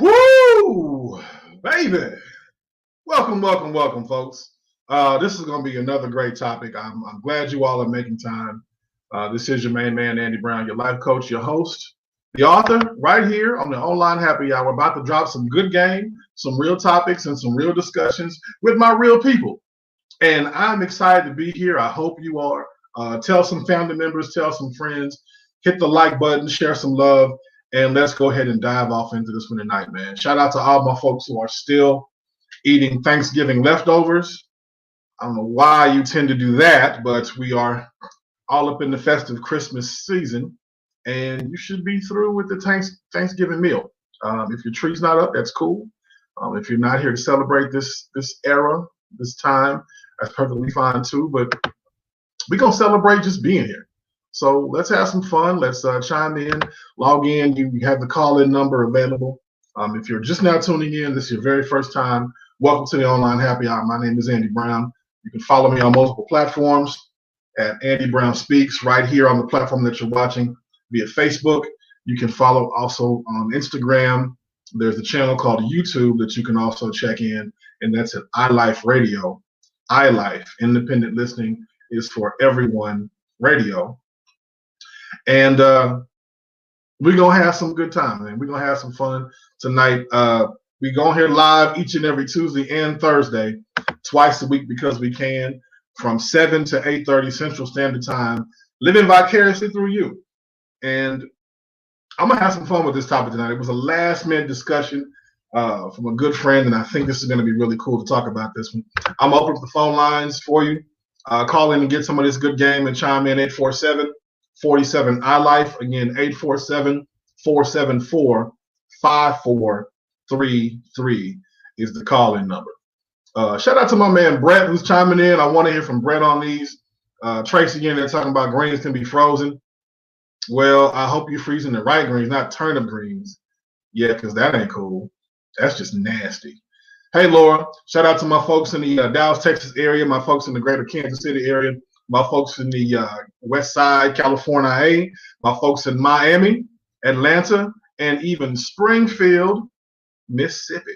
Woo, baby. Welcome, folks. This is going to be another great topic. I'm glad you all are making time. This is your main man, Andy Brown, your life coach, your host, the author, right here on the Online Happy Hour. About to drop some good game, some real topics, and some real discussions with my real people. And I'm excited to be here. I hope you are. Tell some family members, tell some friends, hit the like button, share some love, and let's go ahead and dive off into this one tonight, man. Shout out to all my folks who are still eating Thanksgiving leftovers. I don't know why you tend to do that, but we are all up in the festive Christmas season, and you should be through with the Thanksgiving meal. If your tree's not up, that's cool. If you're not here to celebrate this era, this time, that's perfectly fine too. But we're going to celebrate just being here. So let's have some fun. Let's chime in, log in. You have the call-in number available. If you're just now tuning in, this is your very first time, welcome to the Online Happy Hour. My name is Andy Brown. You can follow me on multiple platforms at Andy Brown Speaks right here on the platform that you're watching via Facebook. You can follow also on Instagram. There's a channel called YouTube that you can also check in, and that's at iLife Radio. iLife, independent listening is for everyone radio. And we're going to have some good time, man. We're going to have some fun tonight. We go here live each and every Tuesday and Thursday, twice a week because we can, from 7 to 8:30 Central Standard Time, living vicariously through you. And I'm going to have some fun with this topic tonight. It was a last-minute discussion from a good friend, and I think this is going to be really cool to talk about this one. I'm open up the phone lines for you. Call in and get some of this good game and chime in 847-47 iLife. Again, 847-474-5433 is the call-in number. Shout out to my man Brett who's chiming in. I want to hear from Brett on these. Tracy again, they're talking about greens can be frozen. Well, I hope you're freezing the right greens, not turnip greens. Yeah, because that ain't cool. That's just nasty. Hey, Laura, shout out to my folks in the Dallas, Texas area, my folks in the greater Kansas City area, my folks in the West Side, California, my folks in Miami, Atlanta, and even Springfield, Mississippi.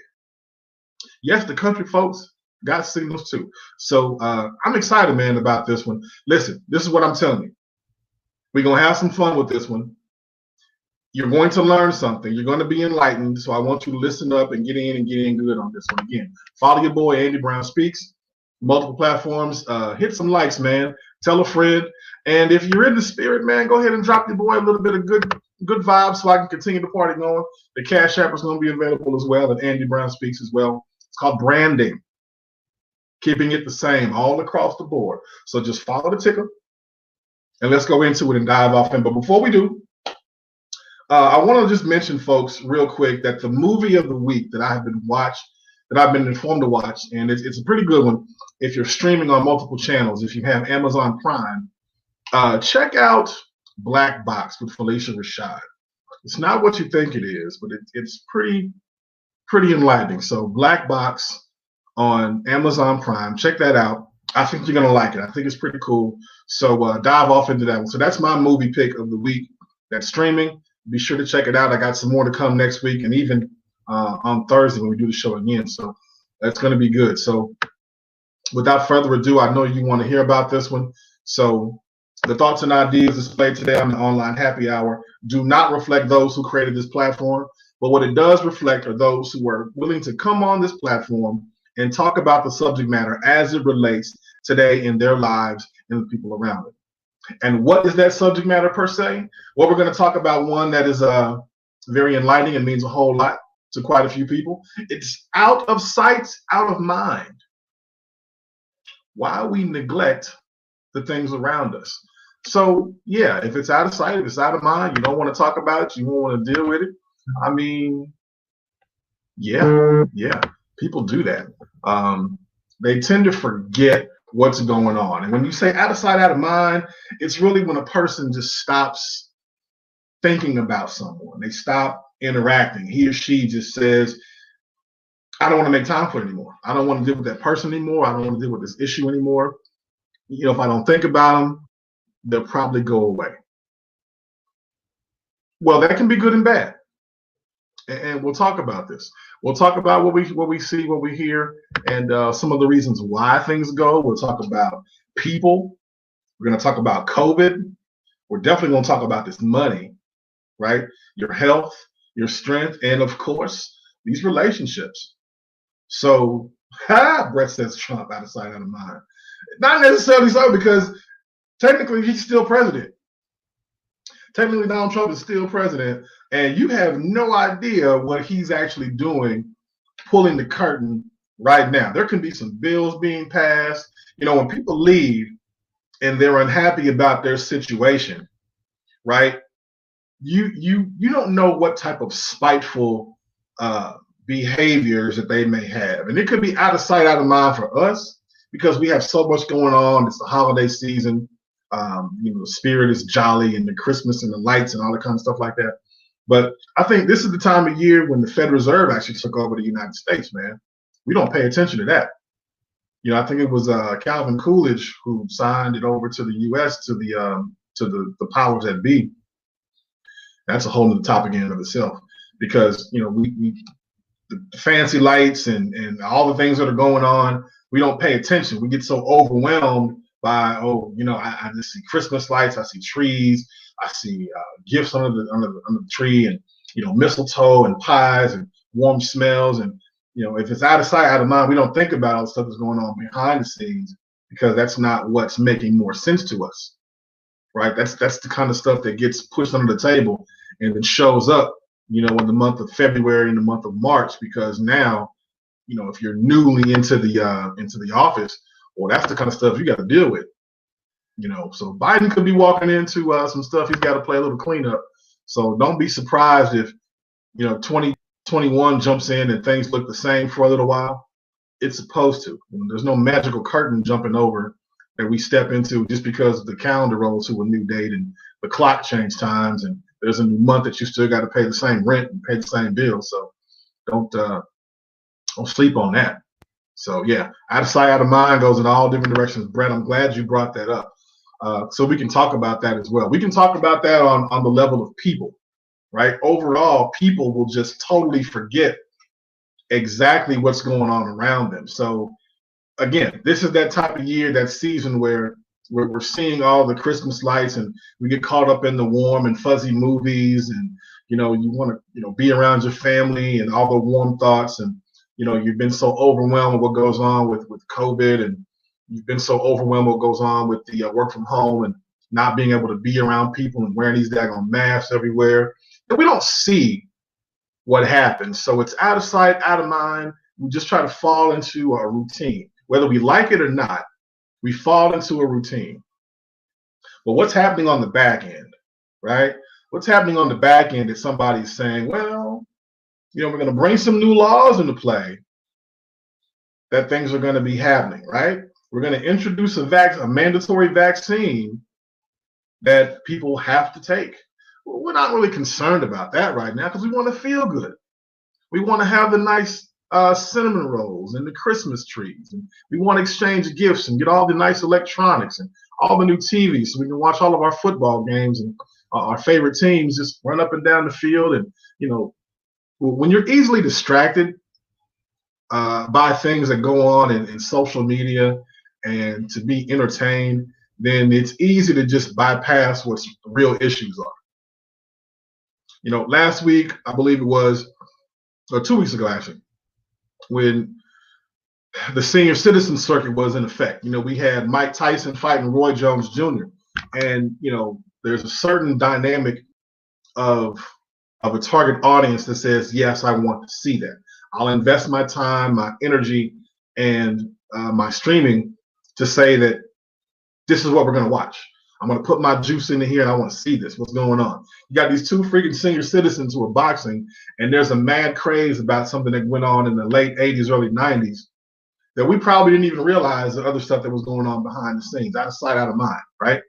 Yes, the country folks got signals too. So I'm excited, man, about this one. Listen, this is what I'm telling you. We're going to have some fun with this one. You're going to learn something. You're going to be enlightened. So I want you to listen up and get in good on this one. Again, follow your boy, Andy Brown Speaks. Multiple platforms. Hit some likes, man. Tell a friend. And if you're in the spirit, man, go ahead and drop your boy a little bit of good vibes so I can continue the party going. The Cash App is going to be available as well, and Andy Brown Speaks as well. It's called branding. Keeping it the same all across the board. So just follow the ticker, and let's go into it and dive off in. But before we do, I want to just mention, folks, real quick, that the movie of the week that I've been informed to watch, and it's a pretty good one. If you're streaming on multiple channels, if you have Amazon Prime, check out Black Box with Phylicia Rashad. It's not what you think it is, but it's pretty enlightening. So Black Box on Amazon Prime, check that out. I think you're gonna like it. I think it's pretty cool. So dive off into that one. So that's my movie pick of the week. That's streaming. Be sure to check it out. I got some more to come next week, and even on Thursday when we do the show again. So that's going to be good. So without further ado, I know you want to hear about this one. So the thoughts and ideas displayed today on the Online Happy Hour do not reflect those who created this platform, but what it does reflect are those who are willing to come on this platform and talk about the subject matter as it relates today in their lives and the people around it. And what is that subject matter per se? Well, we're going to talk about one that is very enlightening and means a whole lot to quite a few people. It's out of sight, out of mind. Why we neglect the things around us. So yeah, if it's out of sight, if it's out of mind, you don't want to talk about it, you won't want to deal with it. I mean, yeah, people do that. They tend to forget what's going on. And when you say out of sight, out of mind, it's really when a person just stops thinking about someone. They stop interacting. He or she just says, I don't want to make time for it anymore. I don't want to deal with that person anymore. I don't want to deal with this issue anymore. You know, if I don't think about them, they'll probably go away. Well, that can be good and bad. And we'll talk about this. We'll talk about what we see, what we hear, and some of the reasons why things go. We'll talk about people. We're going to talk about COVID. We're definitely going to talk about this money, right? Your health, your strength, and of course, these relationships. So, Brett says Trump out of sight, out of mind. Not necessarily so, because technically he's still president. Technically, Donald Trump is still president, and you have no idea what he's actually doing, pulling the curtain right now. There can be some bills being passed. You know, when people leave and they're unhappy about their situation, right? You don't know what type of spiteful behaviors that they may have, and it could be out of sight, out of mind for us because we have so much going on. It's the holiday season. You know, the spirit is jolly and the Christmas and the lights and all that kind of stuff like that. But I think this is the time of year when the Federal Reserve actually took over the United States, man. We don't pay attention to that. You know, I think it was Calvin Coolidge who signed it over to the U.S. to the powers that be. That's a whole other topic in and of itself because, you know, we the fancy lights and all the things that are going on, we don't pay attention. We get so overwhelmed by, you know, I just see Christmas lights, I see trees, I see gifts under the tree, and you know, mistletoe and pies and warm smells, and you know, if it's out of sight, out of mind, we don't think about all the stuff that's going on behind the scenes because that's not what's making more sense to us, right? That's the kind of stuff that gets pushed under the table and then shows up, you know, in the month of February and the month of March, because now, you know, if you're newly into the office, well, that's the kind of stuff you got to deal with, you know. So Biden could be walking into some stuff he's got to play a little cleanup. So don't be surprised if, you know, 2021 jumps in and things look the same for a little while. It's supposed to. There's no magical curtain jumping over that we step into just because the calendar rolls to a new date and the clock change times and there's a new month that you still got to pay the same rent and pay the same bill. So don't sleep on that. So yeah, out of sight, out of mind goes in all different directions. Brett, I'm glad you brought that up. So we can talk about that as well. We can talk about that on the level of people, right? Overall, people will just totally forget exactly what's going on around them. So again, this is that type of year, that season where we're seeing all the Christmas lights and we get caught up in the warm and fuzzy movies, and you know, you want to, you know, be around your family and all the warm thoughts, and you know, you've been so overwhelmed with what goes on with COVID, and you've been so overwhelmed with what goes on with the work from home and not being able to be around people and wearing these daggone masks everywhere. And we don't see what happens. So it's out of sight, out of mind. We just try to fall into a routine. Whether we like it or not, we fall into a routine. But what's happening on the back end, right? What's happening on the back end is somebody's saying, well, you know, we're going to bring some new laws into play that things are going to be happening, right? We're going to introduce a mandatory vaccine that people have to take. Well, we're not really concerned about that right now because we want to feel good. We want to have the nice cinnamon rolls and the Christmas trees. And we want to exchange gifts and get all the nice electronics and all the new TVs so we can watch all of our football games and our favorite teams just run up and down the field. And, you know, when you're easily distracted by things that go on in social media and to be entertained, then it's easy to just bypass what the real issues are. You know, last week, I believe it was, or 2 weeks ago actually, when the senior citizen circuit was in effect. We had Mike Tyson fighting Roy Jones Jr. And, there's a certain dynamic of a target audience that says, yes, I want to see that. I'll invest my time, my energy, and my streaming to say that this is what we're going to watch. I'm going to put my juice into here and I want to see this. What's going on? You got these two freaking senior citizens who are boxing, and there's a mad craze about something that went on in the late 80s, early 90s that we probably didn't even realize the other stuff that was going on behind the scenes, out of sight, out of mind, right?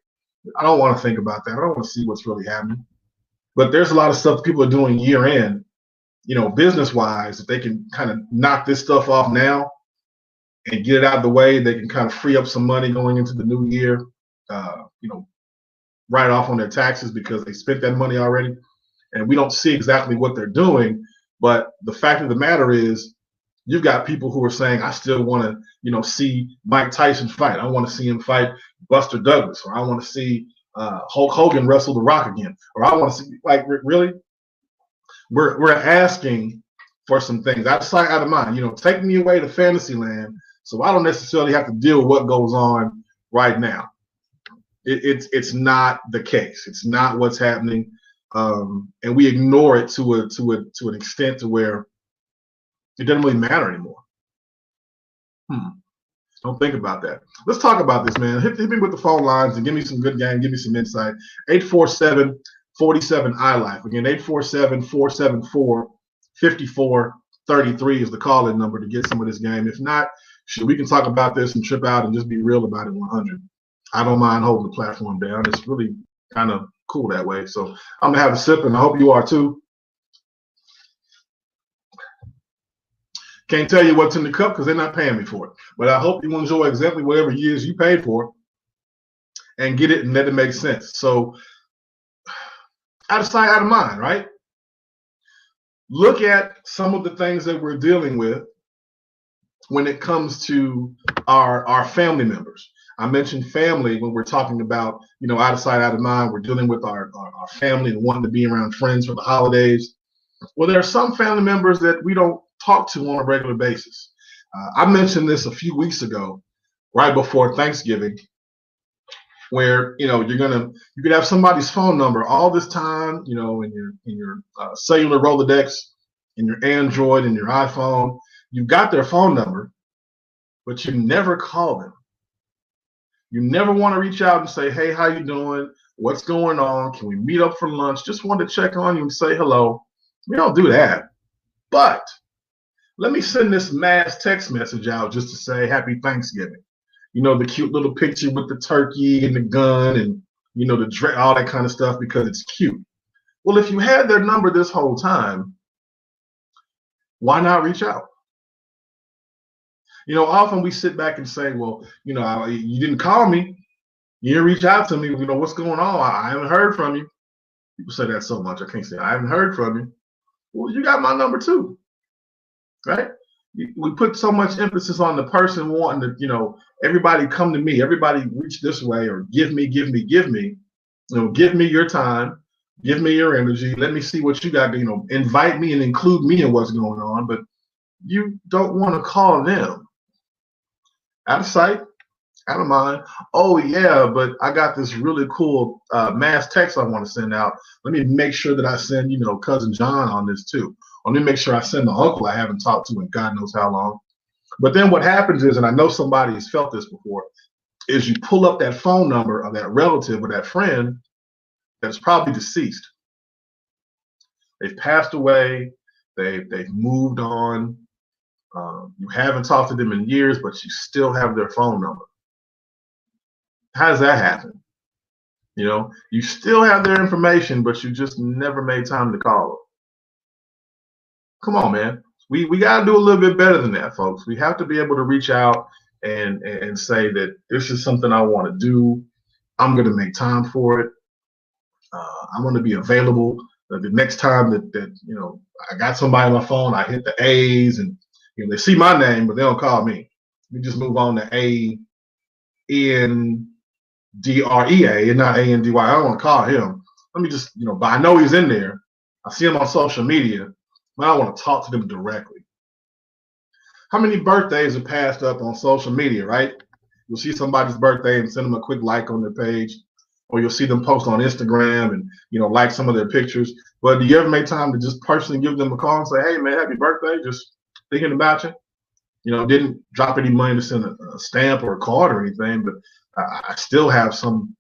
I don't want to think about that. I don't want to see what's really happening. But there's a lot of stuff people are doing year end, business-wise, if they can kind of knock this stuff off now and get it out of the way, they can kind of free up some money going into the new year, write off on their taxes because they spent that money already. And we don't see exactly what they're doing. But the fact of the matter is, you've got people who are saying, I still want to, see Mike Tyson fight. I want to see him fight Buster Douglas, or I want to see Hulk Hogan wrestle The Rock again, or I want to see, like, really? We're asking for some things out of sight, out of mind. Take me away to fantasy land so I don't necessarily have to deal with what goes on right now. It's not the case. It's not what's happening, and we ignore it to an extent to where it doesn't really matter anymore. Don't think about that. Let's talk about this, man. Hit me with the phone lines and give me some good game. Give me some insight. 847-47-iLife. Again, 847-474-5433 is the call-in number to get some of this game. If not, we can talk about this and trip out and just be real about it 100. I don't mind holding the platform down. It's really kind of cool that way. So I'm going to have a sip, and I hope you are too. Can't tell you what's in the cup because they're not paying me for it. But I hope you enjoy exactly whatever years you paid for and get it and let it make sense. So out of sight, out of mind, right? Look at some of the things that we're dealing with when it comes to our family members. I mentioned family when we're talking about, out of sight, out of mind. We're dealing with our family and wanting to be around friends for the holidays. Well, there are some family members that we don't talk to on a regular basis. I mentioned this a few weeks ago, right before Thanksgiving, where you could have somebody's phone number all this time, in your cellular Rolodex, in your Android, in your iPhone. You've got their phone number, but you never call them. You never want to reach out and say, hey, how you doing? What's going on? Can we meet up for lunch? Just want to check on you and say hello. We don't do that. But let me send this mass text message out just to say happy Thanksgiving. The cute little picture with the turkey and the gun and, all that kind of stuff because it's cute. Well, if you had their number this whole time, why not reach out? Often we sit back and say, well, you didn't call me. You didn't reach out to me. What's going on? I haven't heard from you. People say that so much. I can't say I haven't heard from you. Well, you got my number too, right? We put so much emphasis on the person wanting to, everybody come to me, everybody reach this way, or give me. Give me your time, give me your energy. Let me see what you got. Invite me and include me in what's going on. But you don't want to call them. Out of sight, out of mind. Oh yeah, but I got this really cool mass text I want to send out. Let me make sure that I send, cousin John on this too. Let me make sure I send the uncle I haven't talked to in God knows how long. But then what happens is, and I know somebody has felt this before, is you pull up that phone number of that relative or that friend that's probably deceased. They've passed away. They've moved on. You haven't talked to them in years, but you still have their phone number. How does that happen? You still have their information, but you just never made time to call them. Come on, man. We got to do a little bit better than that, folks. We have to be able to reach out and say that this is something I want to do. I'm going to make time for it. I want to be available. The next time that I got somebody on my phone, I hit the A's and they see my name, but they don't call me. We just move on to A-N-D-R-E-A and not A-N-D-Y. I don't want to call him. Let me just, but I know he's in there. I see him on social media, but I want to talk to them directly. How many birthdays are passed up on social media, right? You'll see somebody's birthday and send them a quick like on their page, or you'll see them post on Instagram and like some of their pictures. But do you ever make time to just personally give them a call and say, "Hey, man, happy birthday! Just thinking about you." Didn't drop any money to send a stamp or a card or anything, but I still have some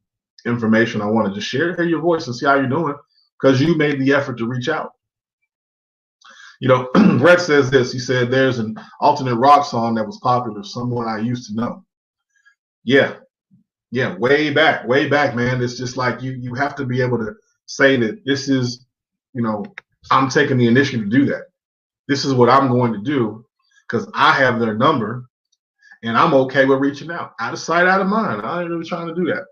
information I want to just share. Hear your voice and see how you're doing because you made the effort to reach out. Brett says this. He said, "There's an alternate rock song that was popular, someone I used to know." Yeah, way back, man. It's just like you have to be able to say that this is, I'm taking the initiative to do that. This is what I'm going to do because I have their number and I'm okay with reaching out. Out of sight, out of mind. I ain't really trying to do that.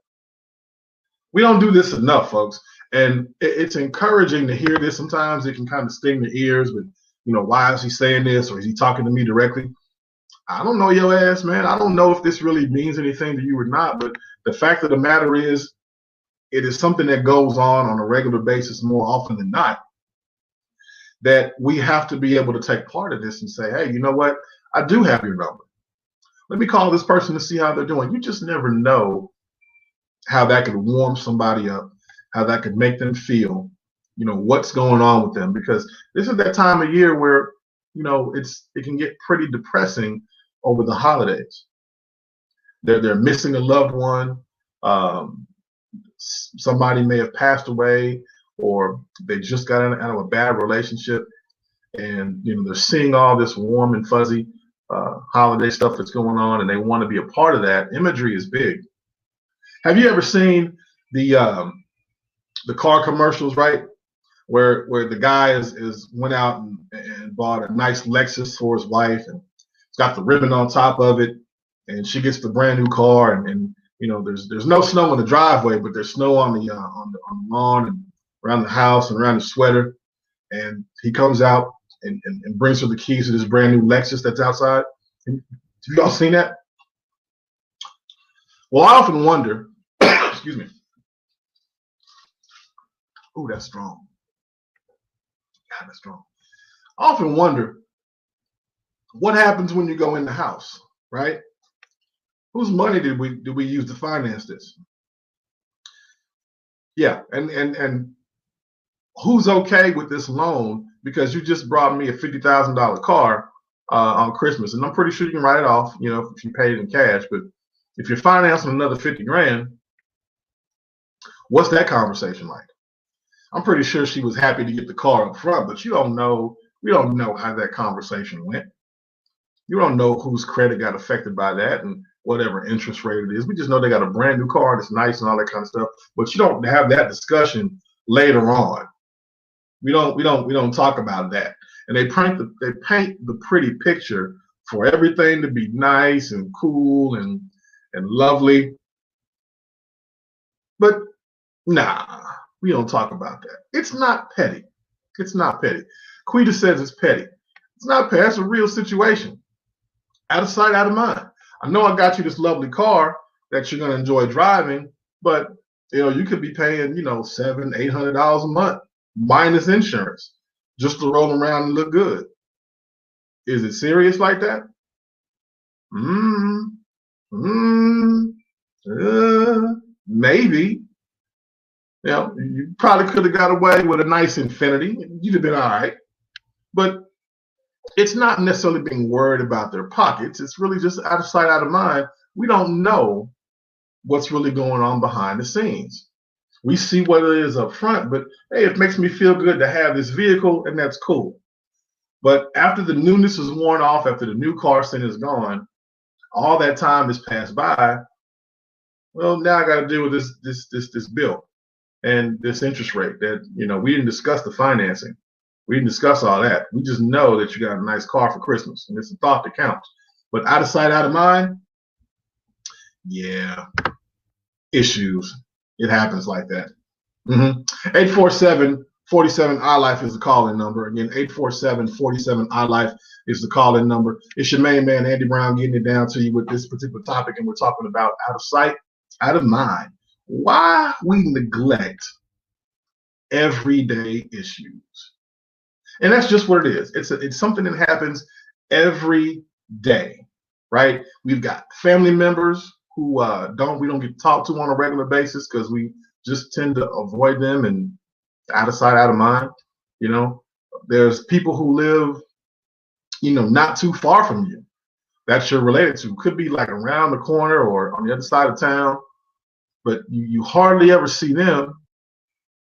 We don't do this enough, folks. And it's encouraging to hear this. Sometimes it can kind of sting the ears, but why is he saying this, or is he talking to me directly? I don't know your ass, man. I don't know if this really means anything to you or not, but the fact of the matter is, it is something that goes on a regular basis more often than not, that we have to be able to take part of this and say, hey, you know what? I do have your number. Let me call this person to see how they're doing. You just never know how that could warm somebody up, how that could make them feel, what's going on with them, because this is that time of year where, it can get pretty depressing over the holidays. They're missing a loved one. Somebody may have passed away, or they just got out of a bad relationship, and they're seeing all this warm and fuzzy holiday stuff that's going on, and they want to be a part of that. Imagery is big. Have you ever seen the car commercials, right? Where the guy is went out and bought a nice Lexus for his wife, and it's got the ribbon on top of it, and she gets the brand new car, and there's no snow in the driveway, but there's snow on the lawn and around the house and around the sweater, and he comes out and brings her the keys to this brand new Lexus that's outside. Have you all seen that? Well, I often wonder, excuse me. Ooh, that's strong. God, that's strong. I often wonder what happens when you go in the house, right? Whose money did we use to finance this? Yeah, and who's okay with this loan because you just brought me a $50,000 car on Christmas, and I'm pretty sure you can write it off, if you paid it in cash. But if you're financing another 50 grand, what's that conversation like? I'm pretty sure she was happy to get the car up front, but we don't know how that conversation went. You don't know whose credit got affected by that and whatever interest rate it is. We just know they got a brand new car that's nice and all that kind of stuff. But you don't have that discussion later on. We don't talk about that. And they paint the pretty picture for everything to be nice and cool and lovely. But nah, we don't talk about that. It's not petty. It's not petty. Quita says it's petty. It's not petty. It's a real situation. Out of sight, out of mind. I know I got you this lovely car that you're going to enjoy driving, but you could be paying $700-800 a month minus insurance just to roll around and look good. Is it serious like that? Maybe. You probably could have got away with a nice Infinity. You'd have been all right. But it's not necessarily being worried about their pockets. It's really just out of sight, out of mind. We don't know what's really going on behind the scenes. We see what it is up front, but hey, it makes me feel good to have this vehicle, and that's cool. But after the newness is worn off, after the new car scent is gone, all that time has passed by. Well, now I got to deal with this bill and this interest rate that we didn't discuss the financing. We didn't discuss all that. We just know that you got a nice car for Christmas, and it's a thought that counts. But out of sight, out of mind, yeah, issues. It happens like that. 847-47-iLife is the call-in number. Again, 847-47-iLife is the call-in number. It's your main man, Andy Brown, getting it down to you with this particular topic, and we're talking about out of sight, out of mind. Why we neglect everyday issues. And that's just what it is. It's something that happens every day, right? We've got family members who we don't get talked to on a regular basis because we just tend to avoid them and out of sight, out of mind. You know, there's people who live, not too far from you that you're related to. Could be like around the corner or on the other side of town, but you hardly ever see them.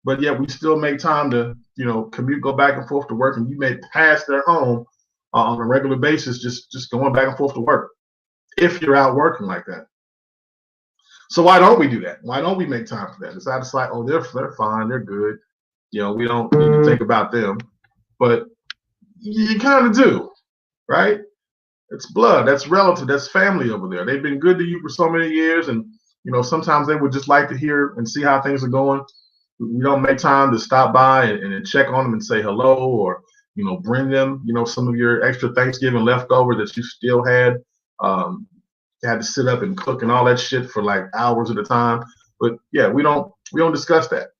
But yet we still make time to, commute, go back and forth to work, and you may pass their home on a regular basis, just going back and forth to work if you're out working like that. So why don't we do that? Why don't we make time for that? It's out of sight. Oh, they're fine, they're good. We don't need to think about them, but you kind of do, right? It's blood. That's relative. That's family over there. They've been good to you for so many years, and sometimes they would just like to hear and see how things are going. We don't make time to stop by and check on them and say hello, or bring them some of your extra Thanksgiving leftover that you still had. You had to sit up and cook and all that shit for like hours at a time. But yeah, we don't discuss that.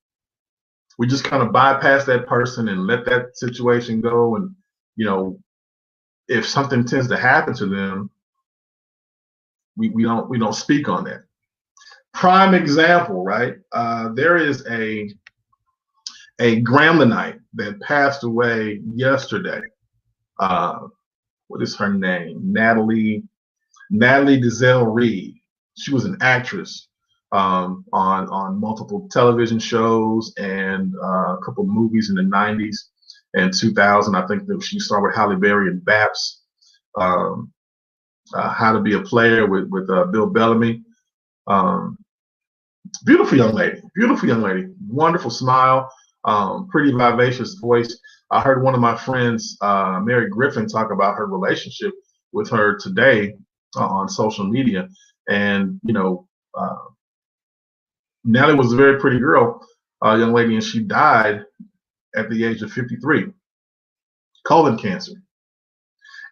We just kind of bypass that person and let that situation go. And if something tends to happen to them, we don't speak on that. Prime example, right? There is a Gramblinite that passed away yesterday. What is her name? Natalie Desselle Reid. She was an actress on multiple television shows and a couple movies in the 90s and 2000. I think that she started with Halle Berry and Baps. How to Be a Player with Bill Bellamy. Beautiful young lady, wonderful smile, pretty vivacious voice. I heard one of my friends, Mary Griffin, talk about her relationship with her today on social media. And, Natalie was a very pretty girl, young lady, and she died at the age of 53, colon cancer.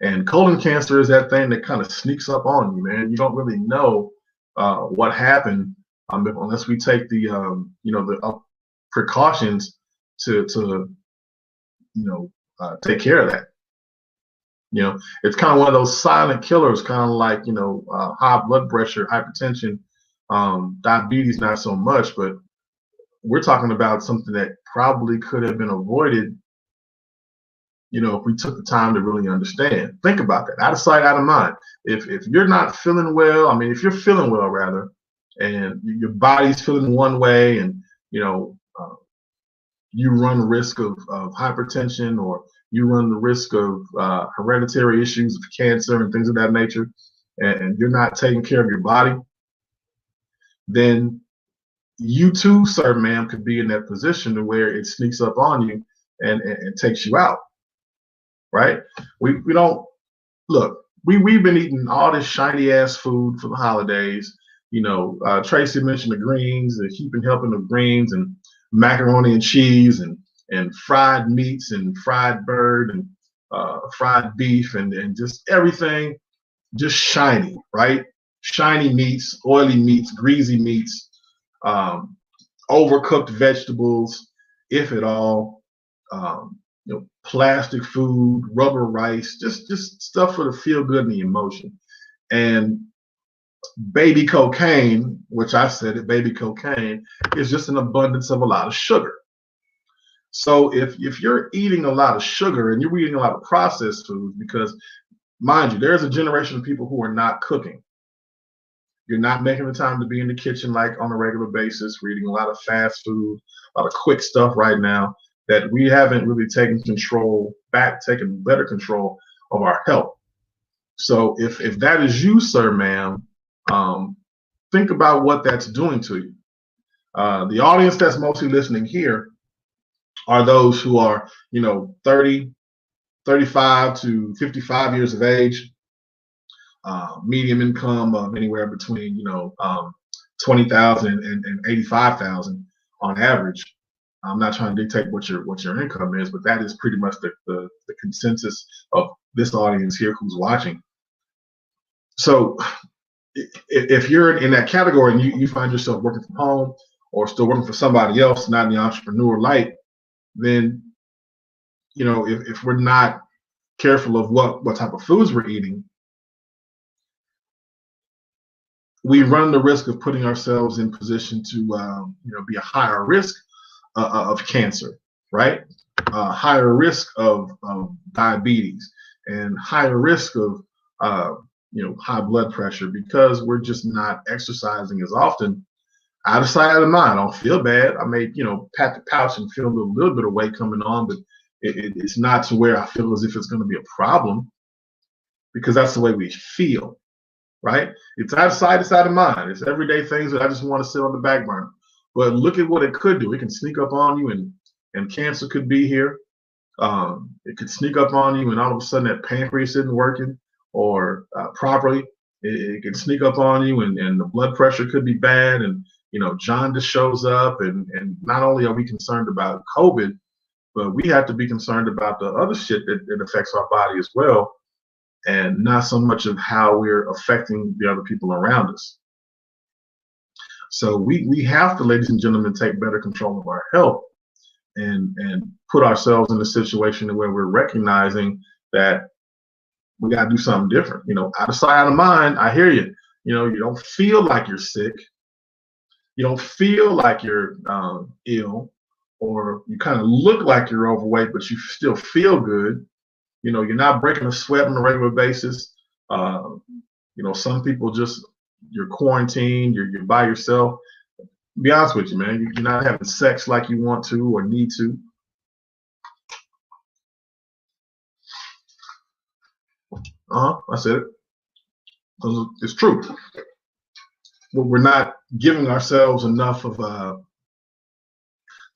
And colon cancer is that thing that kind of sneaks up on you, man. You don't really know what happened unless we take the the precautions to take care of that. It's kind of one of those silent killers, kind of like high blood pressure, hypertension, diabetes, not so much, but we're talking about something that probably could have been avoided. If we took the time to really understand. Think about that. Out of sight, out of mind. If you're not feeling well, if you're feeling well rather, and your body's feeling one way, and you run the risk of hypertension, or you run the risk of hereditary issues of cancer and things of that nature, and you're not taking care of your body, then you too, sir, ma'am, could be in that position to where it sneaks up on you and takes you out. Right? We don't look. We've been eating all this shiny ass food for the holidays. Tracy mentioned the greens, the heap and helping of greens, and macaroni and cheese, and fried meats, and fried bird, and fried beef, and just everything, just shiny, right? Shiny meats, oily meats, greasy meats, overcooked vegetables, if at all. Plastic food, rubber rice, just stuff for the feel good and the emotion. And baby cocaine, which I said it, baby cocaine, is just an abundance of a lot of sugar. So if you're eating a lot of sugar and you're eating a lot of processed food, because mind you, there's a generation of people who are not cooking. You're not making the time to be in the kitchen like on a regular basis. We're eating a lot of fast food, a lot of quick stuff right now, that we haven't really taken better control of our health. So if that is you, sir, ma'am, think about what that's doing to you. The audience that's mostly listening here are those who are, 30, 35 to 55 years of age, medium income of anywhere between, 20,000 and 85,000 on average. I'm not trying to dictate what your income is, but that is pretty much the consensus of this audience here who's watching. So if you're in that category and you find yourself working from home or still working for somebody else, not in the entrepreneur light, then if we're not careful of what type of foods we're eating, we run the risk of putting ourselves in position to be a higher risk of cancer, right? Higher risk of diabetes and higher risk of high blood pressure because we're just not exercising as often. Out of sight, out of mind. I don't feel bad. I may, pat the pouch and feel a little bit of weight coming on, but it's not to where I feel as if it's going to be a problem because that's the way we feel, right? It's out of sight, it's out of mind. It's everyday things that I just want to sit on the back burner. But look at what it could do. It can sneak up on you, and cancer could be here. It could sneak up on you, and all of a sudden that pancreas isn't working or properly. It can sneak up on you, and the blood pressure could be bad, and jaundice shows up, and not only are we concerned about COVID, but we have to be concerned about the other shit that affects our body as well, and not so much of how we're affecting the other people around us. So we have to, ladies and gentlemen, take better control of our health and put ourselves in a situation where we're recognizing that we got to do something different. Out of sight, out of mind. I hear you. You don't feel like you're sick. You don't feel like you're ill, or you kind of look like you're overweight, but you still feel good. You're not breaking a sweat on a regular basis. Some people just, you're quarantined, you're by yourself. Be honest with you, man, you're not having sex like you want to or need to. I said it. It's true. We're not giving ourselves enough of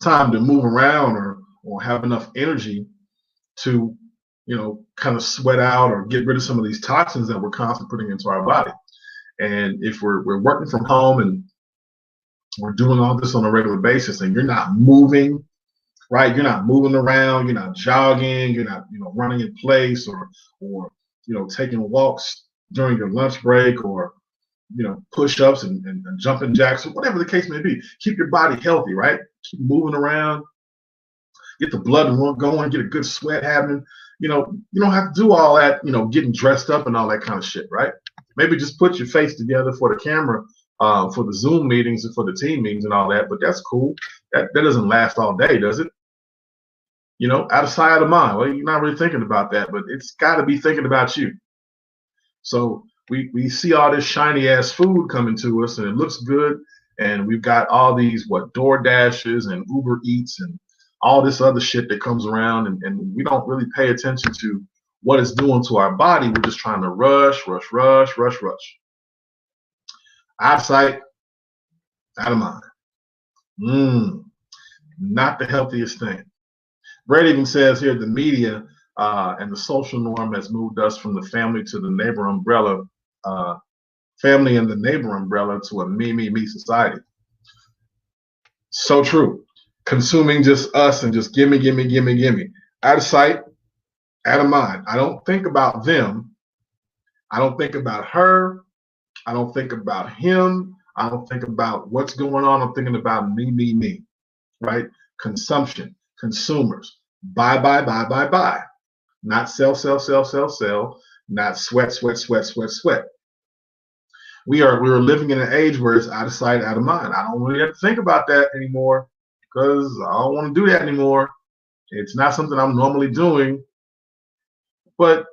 time to move around or have enough energy to, kind of sweat out or get rid of some of these toxins that we're constantly putting into our body. And if we're working from home and we're doing all this on a regular basis and you're not moving, right? You're not moving around, you're not jogging, you're not, running in place or taking walks during your lunch break or, push-ups and jumping jacks, or whatever the case may be. Keep your body healthy, right? Keep moving around, get the blood going, get a good sweat happening. You don't have to do all that, getting dressed up and all that kind of shit, right? Maybe just put your face together for the camera, for the Zoom meetings and for the team meetings and all that, but that's cool. That doesn't last all day, does it? Out of sight, out of mind. Well, you're not really thinking about that, but it's got to be thinking about you. So we see all this shiny ass food coming to us and it looks good. And we've got all these, DoorDashes and Uber Eats and all this other shit that comes around. And we don't really pay attention to what it's doing to our body. We're just trying to rush. Out of sight, out of mind. Not the healthiest thing. Brett even says here, the media and the social norm has moved us from the family to the neighbor umbrella, family and the neighbor umbrella to a me society. So true. Consuming just us and just gimme. Out of sight, out of mind. I don't think about them. I don't think about her. I don't think about him. I don't think about what's going on. I'm thinking about me, right? Consumption, consumers, buy. Not sell. Not sweat. We are living in an age where it's out of sight, out of mind. I don't really have to think about that anymore because I don't want to do that anymore. It's not something I'm normally doing. But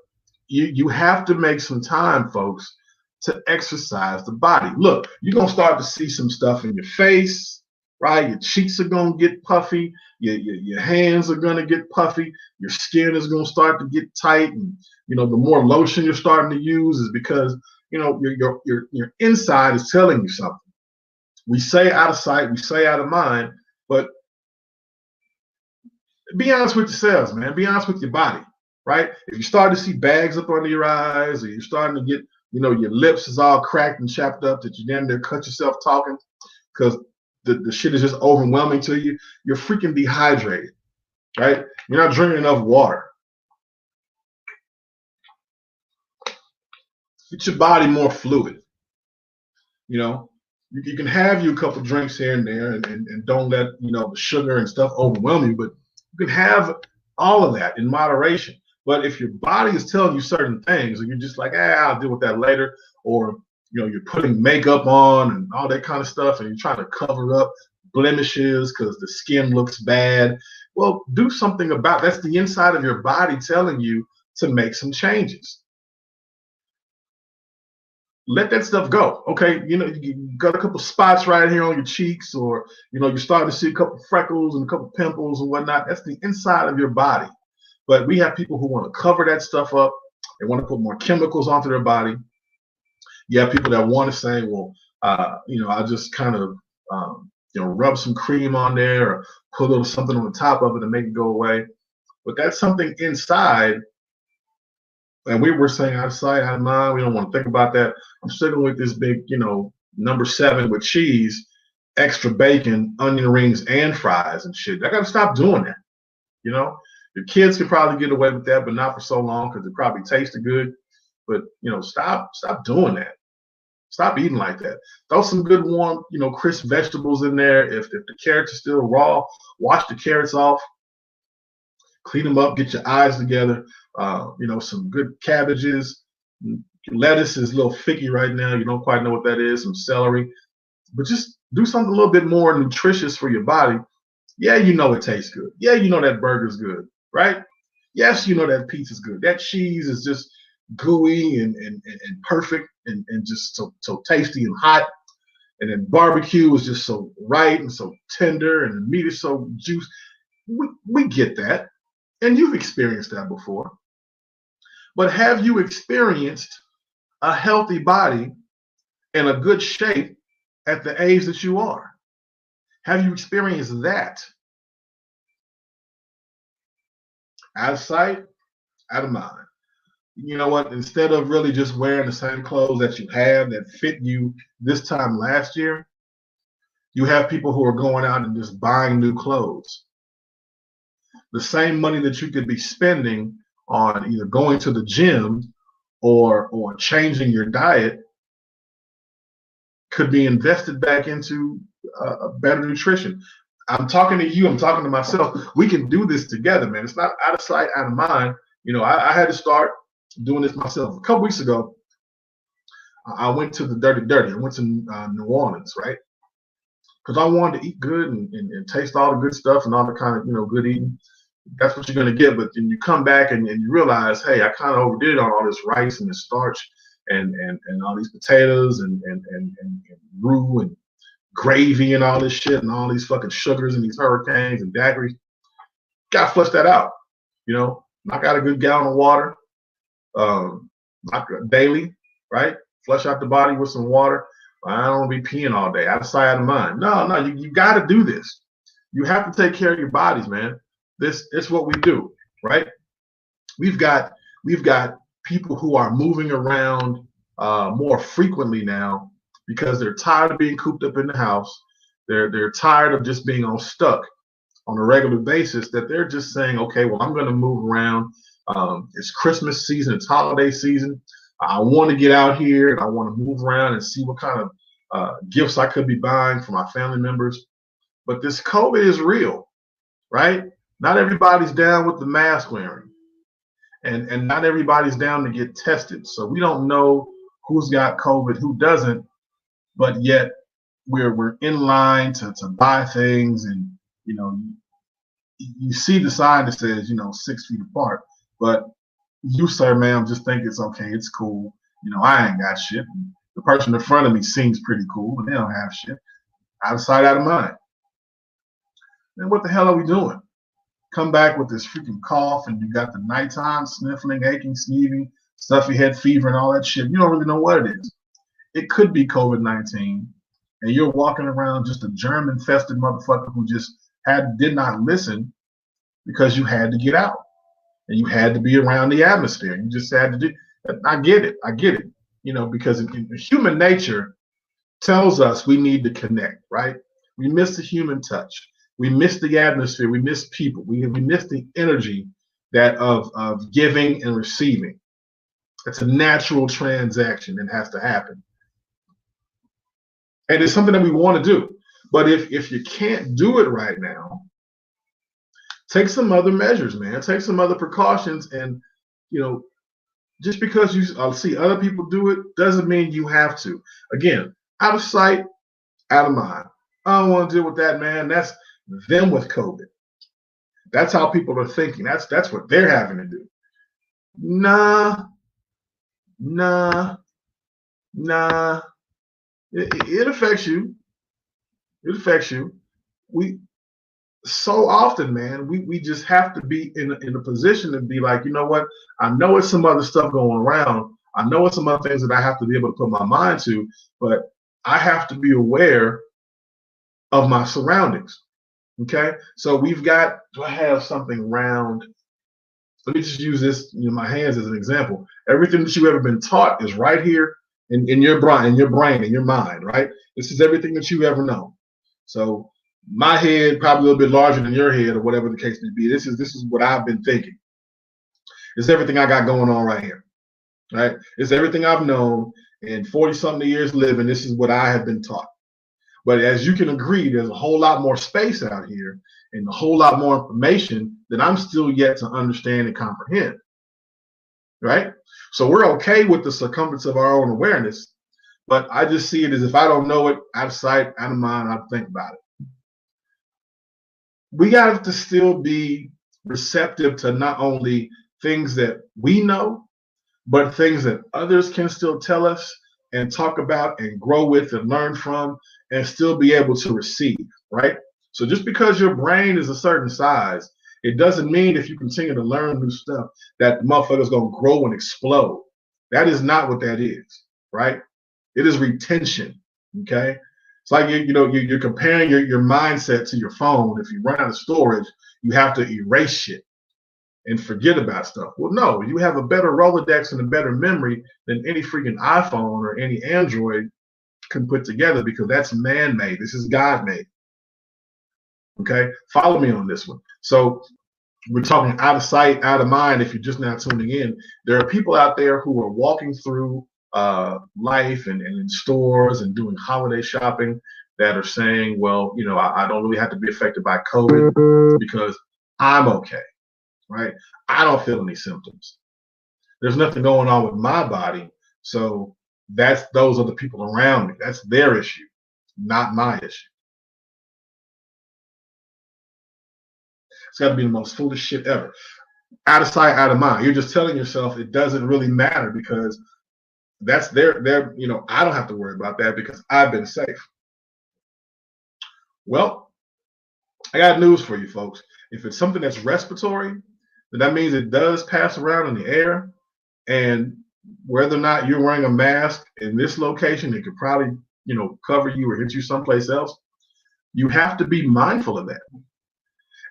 you have to make some time, folks, to exercise the body. Look, you're going to start to see some stuff in your face, right? Your cheeks are going to get puffy. Your hands are going to get puffy. Your skin is going to start to get tight. And, the more lotion you're starting to use is because, your inside is telling you something. We say out of sight, we say out of mind, but be honest with yourselves, man. Be honest with your body, right? If you start to see bags up under your eyes or you're starting to get, your lips is all cracked and chapped up that you damn near cut yourself talking because the shit is just overwhelming to you, you're freaking dehydrated, right? You're not drinking enough water. Get your body more fluid. You can have you a couple drinks here and there and don't let, the sugar and stuff overwhelm you, but you can have all of that in moderation. But if your body is telling you certain things and you're just like, I'll deal with that later, or you're putting makeup on and all that kind of stuff, and you're trying to cover up blemishes because the skin looks bad. Well, do something about that's the inside of your body telling you to make some changes. Let that stuff go. Okay, you got a couple spots right here on your cheeks, or you're starting to see a couple freckles and a couple pimples and whatnot. That's the inside of your body. But we have people who want to cover that stuff up. They want to put more chemicals onto their body. You have people that want to say, well, I'll just kind of rub some cream on there or put a little something on the top of it to make it go away. But that's something inside. And we were saying out of sight, out of mind. We don't want to think about that. I'm sticking with this big, number 7 with cheese, extra bacon, onion rings, and fries and shit. I got to stop doing that. Your kids could probably get away with that, but not for so long because it probably tasted good. But stop doing that. Stop eating like that. Throw some good warm, crisp vegetables in there. If the carrots are still raw, wash the carrots off, clean them up, get your eyes together. Some good cabbages. Lettuce is a little thicky right now. You don't quite know what that is. Some celery, but just do something a little bit more nutritious for your body. Yeah, it tastes good. Yeah, that burger's good, right? Yes, that pizza's good. That cheese is just gooey and perfect and just so tasty and hot. And then barbecue is just so right and so tender, and the meat is so juicy. We get that, and you've experienced that before. But have you experienced a healthy body in a good shape at the age that you are? Have you experienced that? Out of sight, out of mind. You know what? Instead of really just wearing the same clothes that you have that fit you this time last year, you have people who are going out and just buying new clothes. The same money that you could be spending on either going to the gym or changing your diet could be invested back into better nutrition. I'm talking to you. I'm talking to myself. We can do this together, man. It's not out of sight, out of mind. I had to start doing this myself. A couple weeks ago, I went to the Dirty. I went to New Orleans, right? Because I wanted to eat good and taste all the good stuff and all the kind of good eating. That's what you're going to get. But then you come back and you realize, hey, I kind of overdid it on all this rice and this starch and all these potatoes and roux and gravy and all this shit and all these fucking sugars and these hurricanes and daiquiris. Got to flush that out. Knock out a good gallon of water daily, right? Flush out the body with some water. I don't want to be peeing all day. Out of sight, out of mind. No, you got to do this. You have to take care of your bodies, man. It's what we do, right? We've got people who are moving around more frequently now because they're tired of being cooped up in the house. They're tired of just being stuck on a regular basis, that they're just saying, okay, well, I'm going to move around. It's Christmas season, it's holiday season. I want to get out here and I want to move around and see what kind of gifts I could be buying for my family members. But this COVID is real, right? Not everybody's down with the mask wearing, and not everybody's down to get tested. So we don't know who's got COVID, who doesn't, but yet we're in line to buy things, and you see the sign that says 6 feet apart, but you, sir, ma'am, just think it's okay, it's cool. I ain't got shit. The person in front of me seems pretty cool, but they don't have shit. Out of sight, out of mind. Then what the hell are we doing? Come back with this freaking cough, and you got the nighttime sniffling, aching, sneezing, stuffy head fever, and all that shit. You don't really know what it is. It could be COVID-19, and you're walking around just a germ-infested motherfucker who just did not listen because you had to get out and you had to be around the atmosphere. You just had to do. I get it, because human nature tells us we need to connect, right? We miss the human touch. We miss the atmosphere. We miss people. We miss the energy that of giving and receiving. It's a natural transaction that has to happen. And it's something that we want to do. But if you can't do it right now, take some other measures, man. Take some other precautions, and Just because you see other people do it doesn't mean you have to. Again, out of sight, out of mind. I don't want to deal with that, man. That's them with COVID. That's how people are thinking. That's what they're having to do. Nah, nah, nah. It affects you. It affects you. We so often, man, we just have to be in a position to be like, you know what? I know it's some other stuff going around. I know it's some other things that I have to be able to put my mind to, but I have to be aware of my surroundings. Okay. So we've got, do I have something round? Let me just use this, my hands as an example. Everything that you've ever been taught is right here in your brain, in your mind, right? This is everything that you ever know. So my head probably a little bit larger than your head, or whatever the case may be. This is what I've been thinking. It's everything I got going on right here, right? It's everything I've known in 40-something years living. This is what I have been taught. But as you can agree, there's a whole lot more space out here and a whole lot more information that I'm still yet to understand and comprehend, right? So we're okay with the circumference of our own awareness, but I just see it as if I don't know it, out of sight, out of mind, I think about it. We got to still be receptive to not only things that we know, but things that others can still tell us and talk about and grow with and learn from and still be able to receive, right? So just because your brain is a certain size, it doesn't mean if you continue to learn new stuff that the motherfucker's going to grow and explode. That is not what that is, right? It is retention, okay? It's like, you're comparing your mindset to your phone. If you run out of storage, you have to erase shit and forget about stuff. Well, no, you have a better Rolodex and a better memory than any freaking iPhone or any Android can put together, because that's man-made. This is God-made. Okay, follow me on this one. So we're talking out of sight, out of mind. If you're just now tuning in, there are people out there who are walking through life and in stores and doing holiday shopping that are saying, well, I don't really have to be affected by COVID because I'm okay, right? I don't feel any symptoms. There's nothing going on with my body. So those are the people around me. That's their issue, not my issue. It's got to be the most foolish shit ever. Out of sight, out of mind. You're just telling yourself it doesn't really matter because that's their, I don't have to worry about that because I've been safe. Well, I got news for you folks. If it's something that's respiratory, then that means it does pass around in the air. And whether or not you're wearing a mask in this location, it could probably, cover you or hit you someplace else. You have to be mindful of that.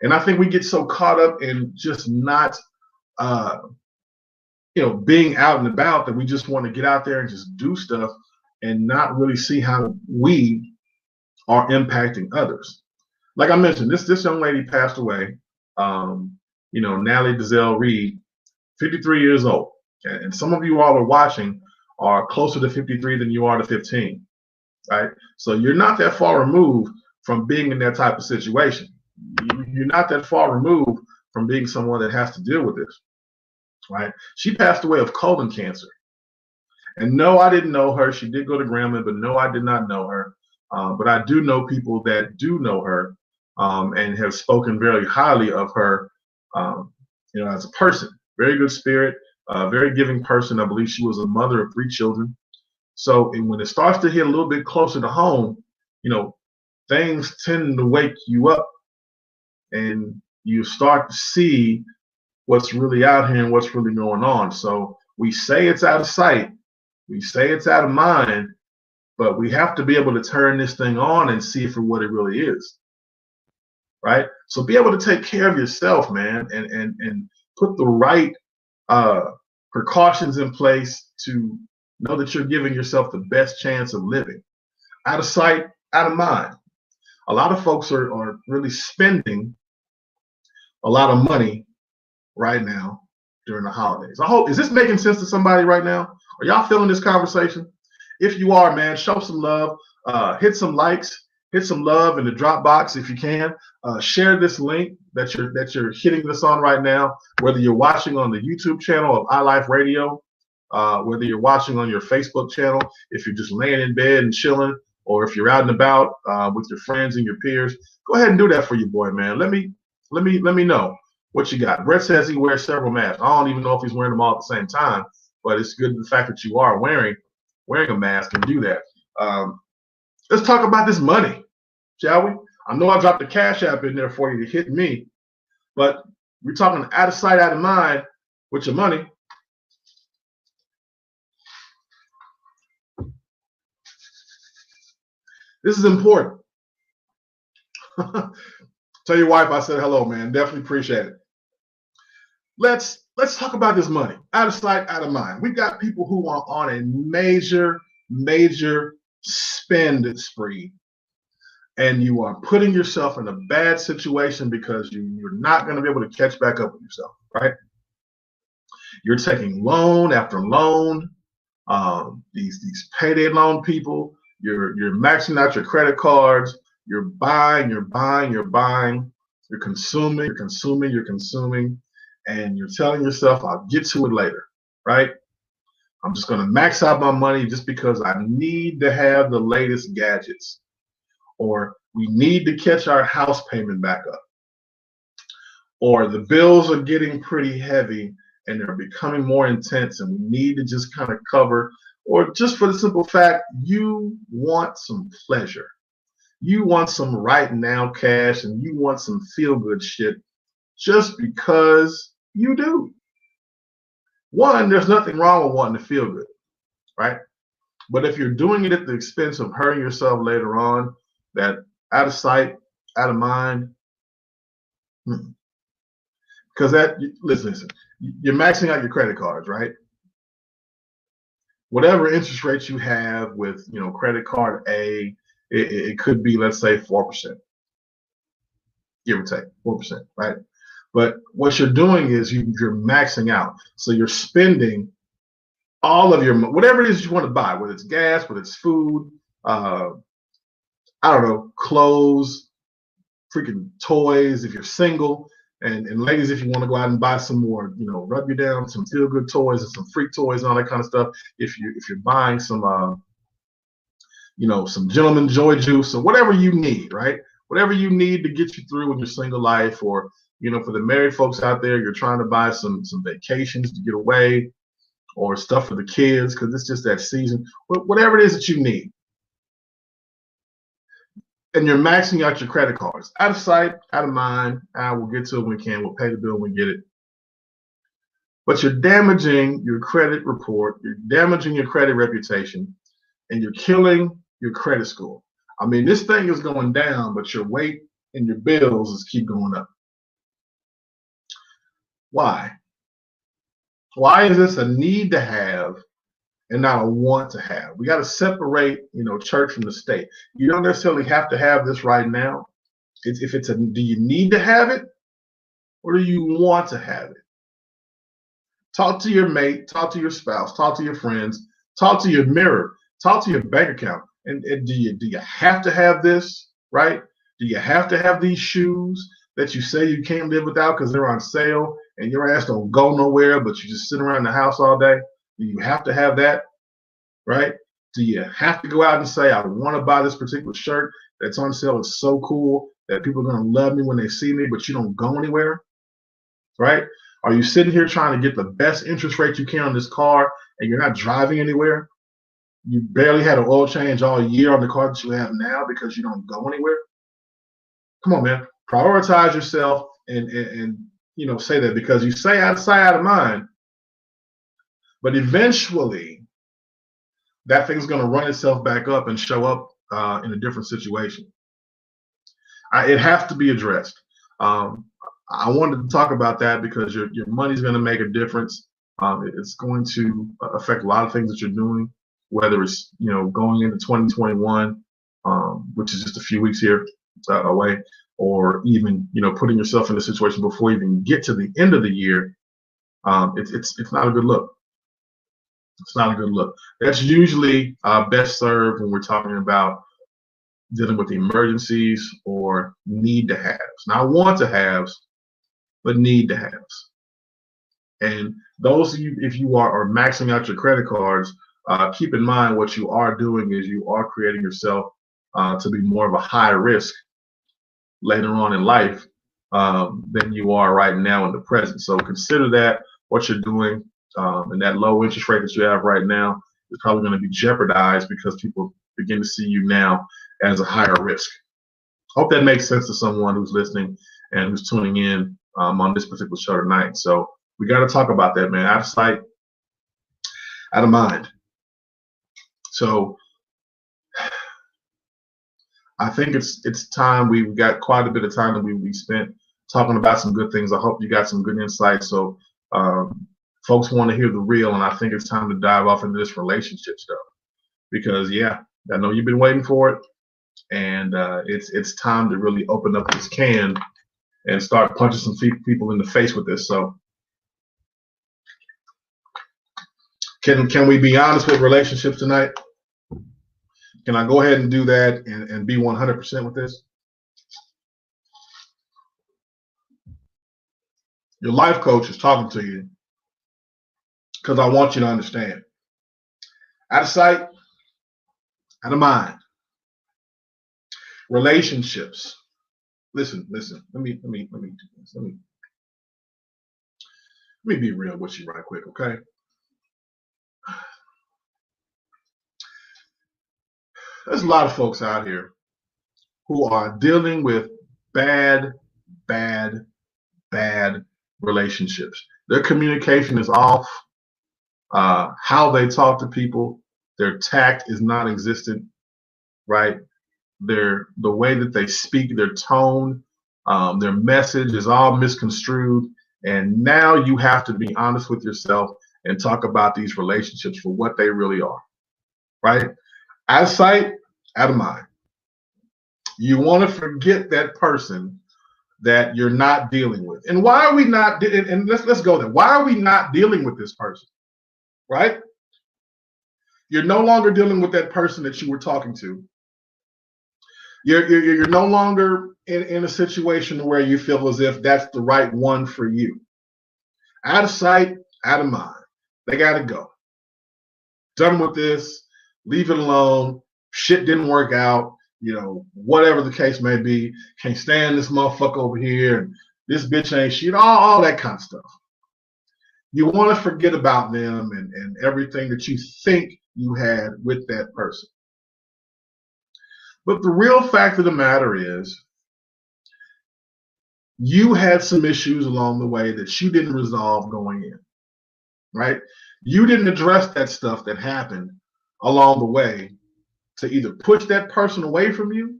And I think we get so caught up in just not, being out and about that we just want to get out there and just do stuff and not really see how we are impacting others. Like I mentioned, this young lady passed away. Natalie Desselle Reed, 53 years old. And some of you all are watching are closer to 53 than you are to 15, right? So you're not that far removed from being in that type of situation. You're not that far removed from being someone that has to deal with this, right? She passed away of colon cancer. And no, I didn't know her. She did go to Grambling, but no, I did not know her. But I do know people that do know her and have spoken very highly of her, as a person. Very good spirit, very giving person. I believe she was a mother of 3 children. So when it starts to hit a little bit closer to home, things tend to wake you up and you start to see what's really out here and what's really going on. So we say it's out of sight, we say it's out of mind, but we have to be able to turn this thing on and see it for what it really is, right? So be able to take care of yourself, man, and put the right precautions in place to know that you're giving yourself the best chance of living. Out of sight, out of mind. A lot of folks are really spending a lot of money right now during the holidays. I hope, is this making sense to somebody right now? Are y'all feeling this conversation? If you are, man, show some love, hit some likes, hit some love in the drop box if you can. Share this link that you're hitting this on right now, whether you're watching on the YouTube channel of iLife Radio whether you're watching on your Facebook channel, if you're just laying in bed and chilling, or if you're out and about with your friends and your peers, go ahead and do that for your boy, man. Let me know what you got. Brett says he wears several masks. I don't even know if he's wearing them all at the same time, but it's good the fact that you are wearing a mask and do that. Let's talk about this money, shall we? I know I dropped the Cash App in there for you to hit me, but we're talking out of sight, out of mind with your money. This is important. Tell your wife I said hello, man. Definitely appreciate it. Let's talk about this money. Out of sight, out of mind. We've got people who are on a major spend spree, and you are putting yourself in a bad situation because you're not going to be able to catch back up with yourself, right? You're taking loan after loan. These payday loan people. You're maxing out your credit cards. You're buying. You're consuming, and you're telling yourself, "I'll get to it later," right? I'm just going to max out my money just because I need to have the latest gadgets, or we need to catch our house payment back up, or the bills are getting pretty heavy and they're becoming more intense and we need to just kind of cover, or just for the simple fact you want some pleasure. You want some right now cash and you want some feel good shit just because you do. One, there's nothing wrong with wanting to feel good, right? But if you're doing it at the expense of hurting yourself later on, that out of sight, out of mind, because that, listen, you're maxing out your credit cards, right? Whatever interest rates you have with, credit card A, it could be, let's say, 4%, give or take 4%, right? But what you're doing is you're maxing out. So you're spending all of your, whatever it is you want to buy, whether it's gas, whether it's food, I don't know, clothes, freaking toys, if you're single, and ladies, if you want to go out and buy some more, rub you down, some feel good toys and some freak toys and all that kind of stuff. If you're buying some, some Gentleman Joy juice or whatever you need, right? Whatever you need to get you through in your single life, or for the married folks out there, you're trying to buy some vacations to get away, or stuff for the kids because it's just that season. Whatever it is that you need, and you're maxing out your credit cards, out of sight, out of mind. We'll get to it when we can. We'll pay the bill when we get it. But you're damaging your credit report. You're damaging your credit reputation, and you're killing your credit score. I mean, this thing is going down, but your weight and your bills is keep going up. Why? Why is this a need to have and not a want to have? We got to separate, church from the state. You don't necessarily have to have this right now. Do you need to have it, or do you want to have it? Talk to your mate, talk to your spouse, talk to your friends, talk to your mirror, talk to your bank account. And do you have to have this, right? Do you have to have these shoes that you say you can't live without because they're on sale and your ass don't go nowhere, but you just sit around the house all day? Do you have to have that, right? Do you have to go out and say, I want to buy this particular shirt that's on sale, it's so cool that people are going to love me when they see me, but you don't go anywhere, right? Are you sitting here trying to get the best interest rate you can on this car and you're not driving anywhere? You barely had an oil change all year on the car that you have now because you don't go anywhere? Come on, man. Prioritize yourself and say that, because you say out of sight, out of mind, but eventually that thing's going to run itself back up and show up in a different situation. It has to be addressed. I wanted to talk about that because your money's going to make a difference. It's going to affect a lot of things that you're doing, whether it's going into 2021, which is just a few weeks here away, or even putting yourself in a situation before you even get to the end of the year. It's not a good look. It's not a good look. That's usually best served when we're talking about dealing with emergencies or need to haves. Not want to haves, but need to haves. And those of you, if you are maxing out your credit cards, keep in mind what you are doing is you are creating yourself to be more of a high risk later on in life than you are right now in the present. So consider that what you're doing and that low interest rate that you have right now is probably going to be jeopardized because people begin to see you now as a higher risk. Hope that makes sense to someone who's listening and who's tuning in on this particular show tonight. So we got to talk about that, man. Out of sight, out of mind. So I think it's time. We've got quite a bit of time that we spent talking about some good things. I hope you got some good insight. So folks want to hear the real, and I think it's time to dive off into this relationship stuff because, yeah, I know you've been waiting for it, and it's time to really open up this can and start punching some people in the face with this. So can we be honest with relationships tonight? Can I go ahead and do that and be 100% with this? Your life coach is talking to you because I want you to understand. Out of sight, out of mind. Relationships. Listen. Let me do this. Let me be real with you right quick, okay? There's a lot of folks out here who are dealing with bad relationships. Their communication is off. How they talk to people, their tact is non-existent, right? The way that they speak, their tone, their message is all misconstrued. And now you have to be honest with yourself and talk about these relationships for what they really are, right? Out of sight, out of mind. You want to forget that person that you're not dealing with. And why are we not? And let's go there. Why are we not dealing with this person? Right? You're no longer dealing with that person that you were talking to. You're no longer in a situation where you feel as if that's the right one for you. Out of sight, out of mind. They got to go. Done with this. Leave it alone. Shit didn't work out. You know, whatever the case may be. Can't stand this motherfucker over here. And this bitch ain't shit. All that kind of stuff. You want to forget about them and everything that you think you had with that person. But the real fact of the matter is you had some issues along the way that you didn't resolve going in, right? You didn't address that stuff that happened along the way to either push that person away from you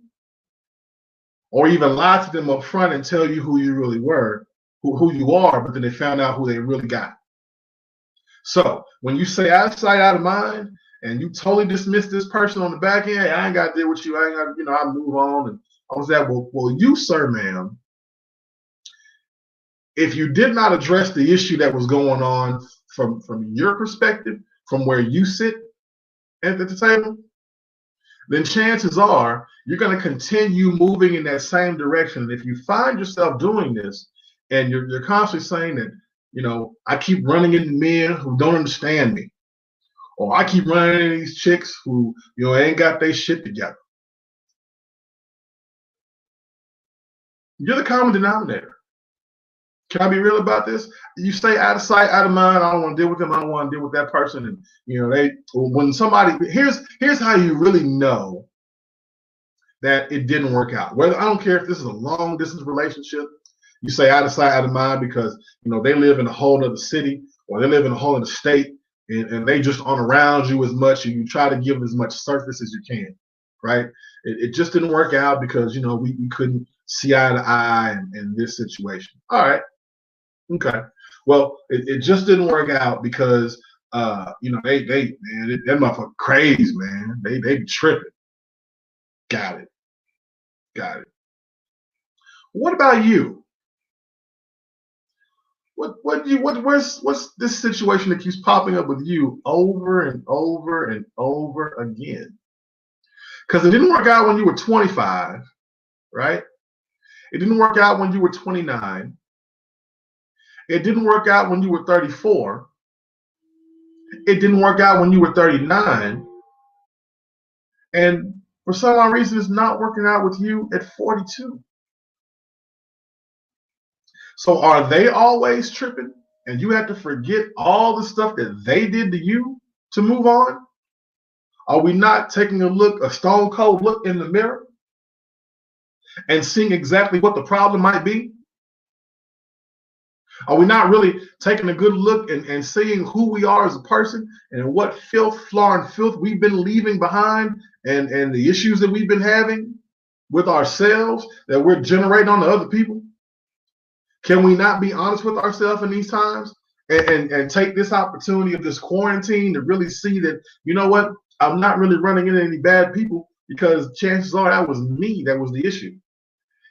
or even lie to them up front and tell you who you really were, who you are, but then they found out who they really got. So when you say out of sight, out of mind, and you totally dismiss this person on the back end, I ain't got to deal with you. I ain't got to, I move on. And I was that. Well, you, sir, ma'am, if you did not address the issue that was going on from your perspective, from where you sit at the table, then chances are you're going to continue moving in that same direction. And if you find yourself doing this and you're constantly saying that, I keep running into men who don't understand me, or I keep running into these chicks who, ain't got their shit together. You're the common denominator. Can I be real about this? You stay out of sight, out of mind. I don't want to deal with them. I don't want to deal with that person. And when somebody here's how you really know that it didn't work out. Whether I don't care if this is a long distance relationship, you say out of sight, out of mind because they live in a whole other city or they live in a whole other state and they just aren't around you as much, and you try to give them as much surface as you can, right? It just didn't work out because we couldn't see eye to eye in this situation. All right. Okay. Well, it just didn't work out because that motherfucker crazy, man. They tripping. Got it. What about you? What's this situation that keeps popping up with you over and over and over again? Because it didn't work out when you were 25, right? It didn't work out when you were 29. It didn't work out when you were 34. It didn't work out when you were 39. And for some odd reason, it's not working out with you at 42. So are they always tripping? And you have to forget all the stuff that they did to you to move on? Are we not taking a stone cold look in the mirror and seeing exactly what the problem might be? Are we not really taking a good look and seeing who we are as a person and what filth, flaw, and filth we've been leaving behind and the issues that we've been having with ourselves that we're generating on the other people? Can we not be honest with ourselves in these times and take this opportunity of this quarantine to really see that, you know what, I'm not really running into any bad people, because chances are that was me that was the issue.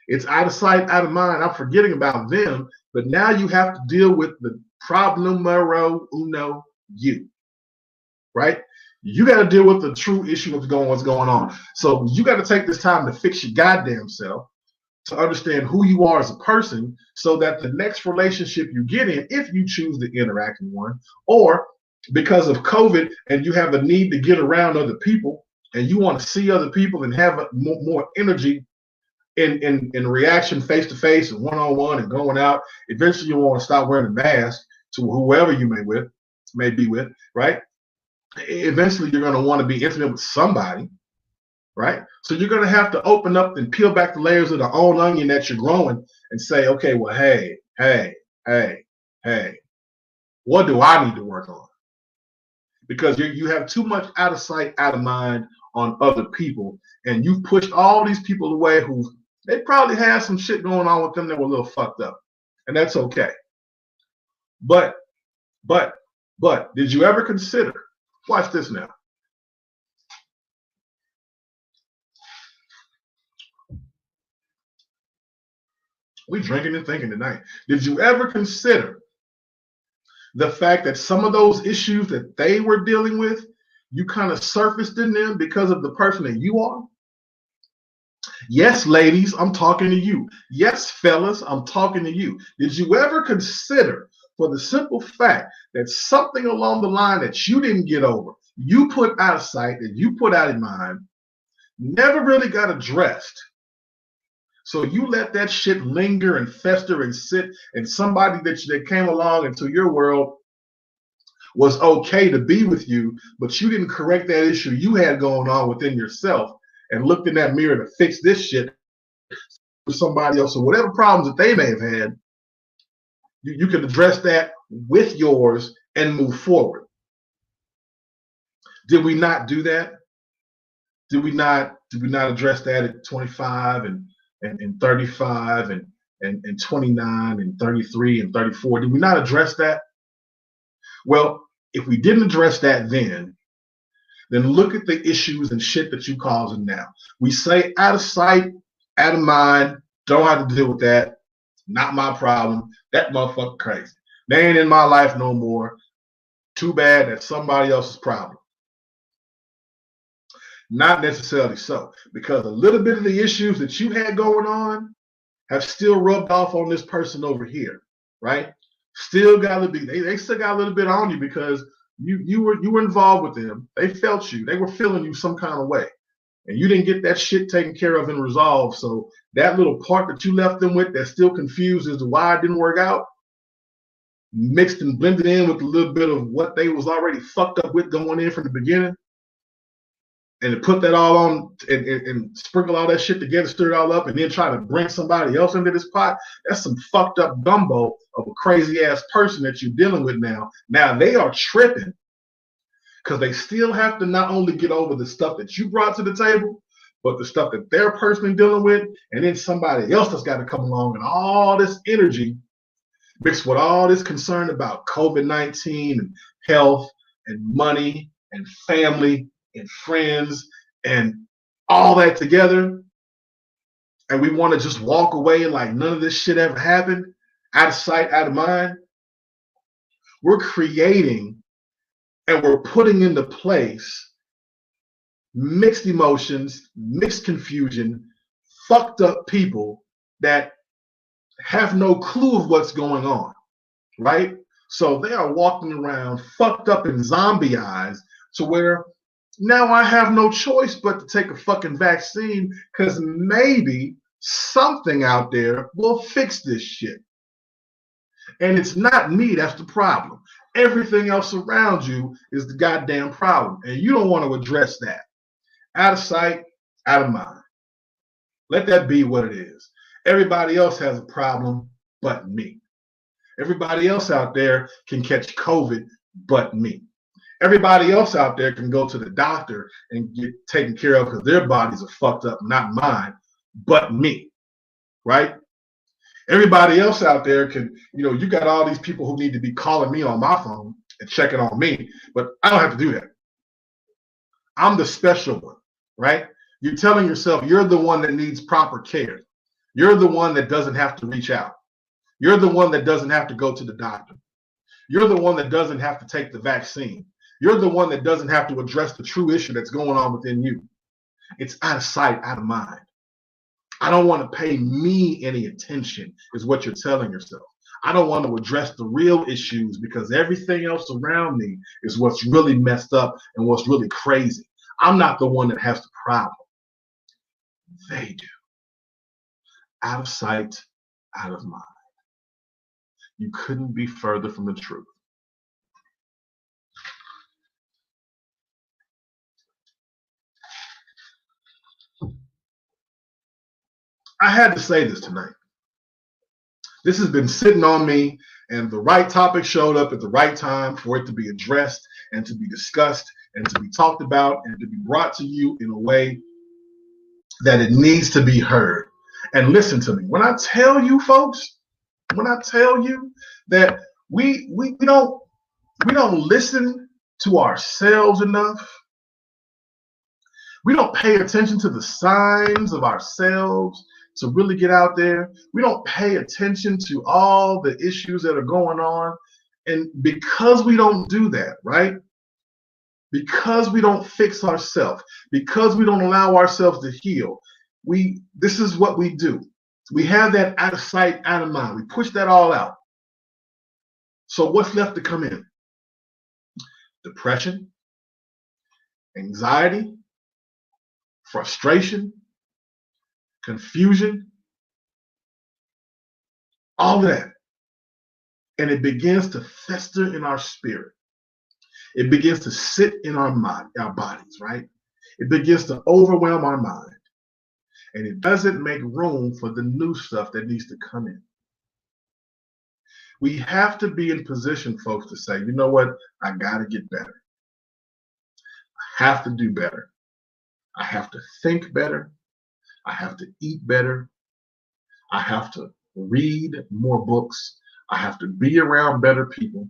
It's out of sight, out of mind. I'm forgetting about them, but now you have to deal with the problem numero uno, you, right? You got to deal with the true issue of what's going on. So you got to take this time to fix your goddamn self, to understand who you are as a person, so that the next relationship you get in, if you choose to interact in one, or because of COVID and you have a need to get around other people and you want to see other people and have more energy in reaction face to face and one on one and going out, eventually you want to stop wearing a mask to whoever you may be with, right? Eventually you're going to want to be intimate with somebody, right? So you're going to have to open up and peel back the layers of the own onion that you're growing and say, okay, well, hey, what do I need to work on? Because you have too much out of sight, out of mind on other people, and you've pushed all these people away who they probably had some shit going on with them that were a little fucked up, and that's okay. But did you ever consider? Watch this now. We drinking and thinking tonight. Did you ever consider the fact that some of those issues that they were dealing with, you kind of surfaced in them because of the person that you are? Yes, ladies, I'm talking to you. Yes, fellas, I'm talking to you. Did you ever consider, for the simple fact that something along the line that you didn't get over, you put out of sight, and you put out of mind, never really got addressed? So you let that shit linger and fester and sit, and somebody that came along into your world was okay to be with you, but you didn't correct that issue you had going on within yourself and looked in that mirror to fix this shit with somebody else, or whatever problems that they may have had. You can address that with yours and move forward. Did we not do that? Did we not address that at 25 and 35 and 29 and 33 and 34? Did we not address that? Well, if we didn't address that then look at the issues and shit that you causing now. We say out of sight, out of mind, don't have to deal with that. Not my problem. That motherfucker crazy. They ain't in my life no more. Too bad, that's somebody else's problem. Not necessarily so, because a little bit of the issues that you had going on have still rubbed off on this person over here, right? Still got to be, they still got a little bit on you because you were involved with them. They felt you. They were feeling you some kind of way, and you didn't get that shit taken care of and resolved. So that little part that you left them with, that's still confused as to why it didn't work out, mixed and blended in with a little bit of what they was already fucked up with going in from the beginning, and to put that all on and sprinkle all that shit together, stir it all up, and then try to bring somebody else into this pot, that's some fucked up gumbo of a crazy ass person that you're dealing with now. Now they are tripping because they still have to not only get over the stuff that you brought to the table, but the stuff that they're personally dealing with, and then somebody else that's got to come along, and all this energy mixed with all this concern about COVID-19 and health and money and family and friends and all that together, and we want to just walk away like none of this shit ever happened, out of sight, out of mind. We're creating and we're putting into place mixed emotions, mixed confusion, fucked up people that have no clue of what's going on. right? So they are walking around fucked up in zombie eyes to where now I have no choice but to take a fucking vaccine because maybe something out there will fix this shit. And it's not me that's the problem. Everything else around you is the goddamn problem. And you don't want to address that. Out of sight, out of mind. Let that be what it is. Everybody else has a problem but me. Everybody else out there can catch COVID but me. Everybody else out there can go to the doctor and get taken care of because their bodies are fucked up, not mine, but me, right? Everybody else out there can, you got all these people who need to be calling me on my phone and checking on me, but I don't have to do that. I'm the special one, right? You're telling yourself you're the one that needs proper care. You're the one that doesn't have to reach out. You're the one that doesn't have to go to the doctor. You're the one that doesn't have to take the vaccine. You're the one that doesn't have to address the true issue that's going on within you. It's out of sight, out of mind. I don't want to pay me any attention, is what you're telling yourself. I don't want to address the real issues because everything else around me is what's really messed up and what's really crazy. I'm not the one that has the problem. They do. Out of sight, out of mind. You couldn't be further from the truth. I had to say this tonight. This has been sitting on me, and the right topic showed up at the right time for it to be addressed and to be discussed and to be talked about and to be brought to you in a way that it needs to be heard. And listen to me. When I tell you, folks, when I tell you that we don't listen to ourselves enough, we don't pay attention to the signs of ourselves to really get out there. We don't pay attention to all the issues that are going on. And because we don't do that, right? Because we don't fix ourselves, because we don't allow ourselves to heal, this is what we do. We have that out of sight, out of mind. We push that all out. So what's left to come in? Depression, anxiety, frustration, confusion, all of that. And it begins to fester in our spirit. It begins to sit in our mind, our bodies, right? It begins to overwhelm our mind. And it doesn't make room for the new stuff that needs to come in. We have to be in position, folks, to say, you know what? I got to get better. I have to do better. I have to think better. I have to eat better. I have to read more books. I have to be around better people,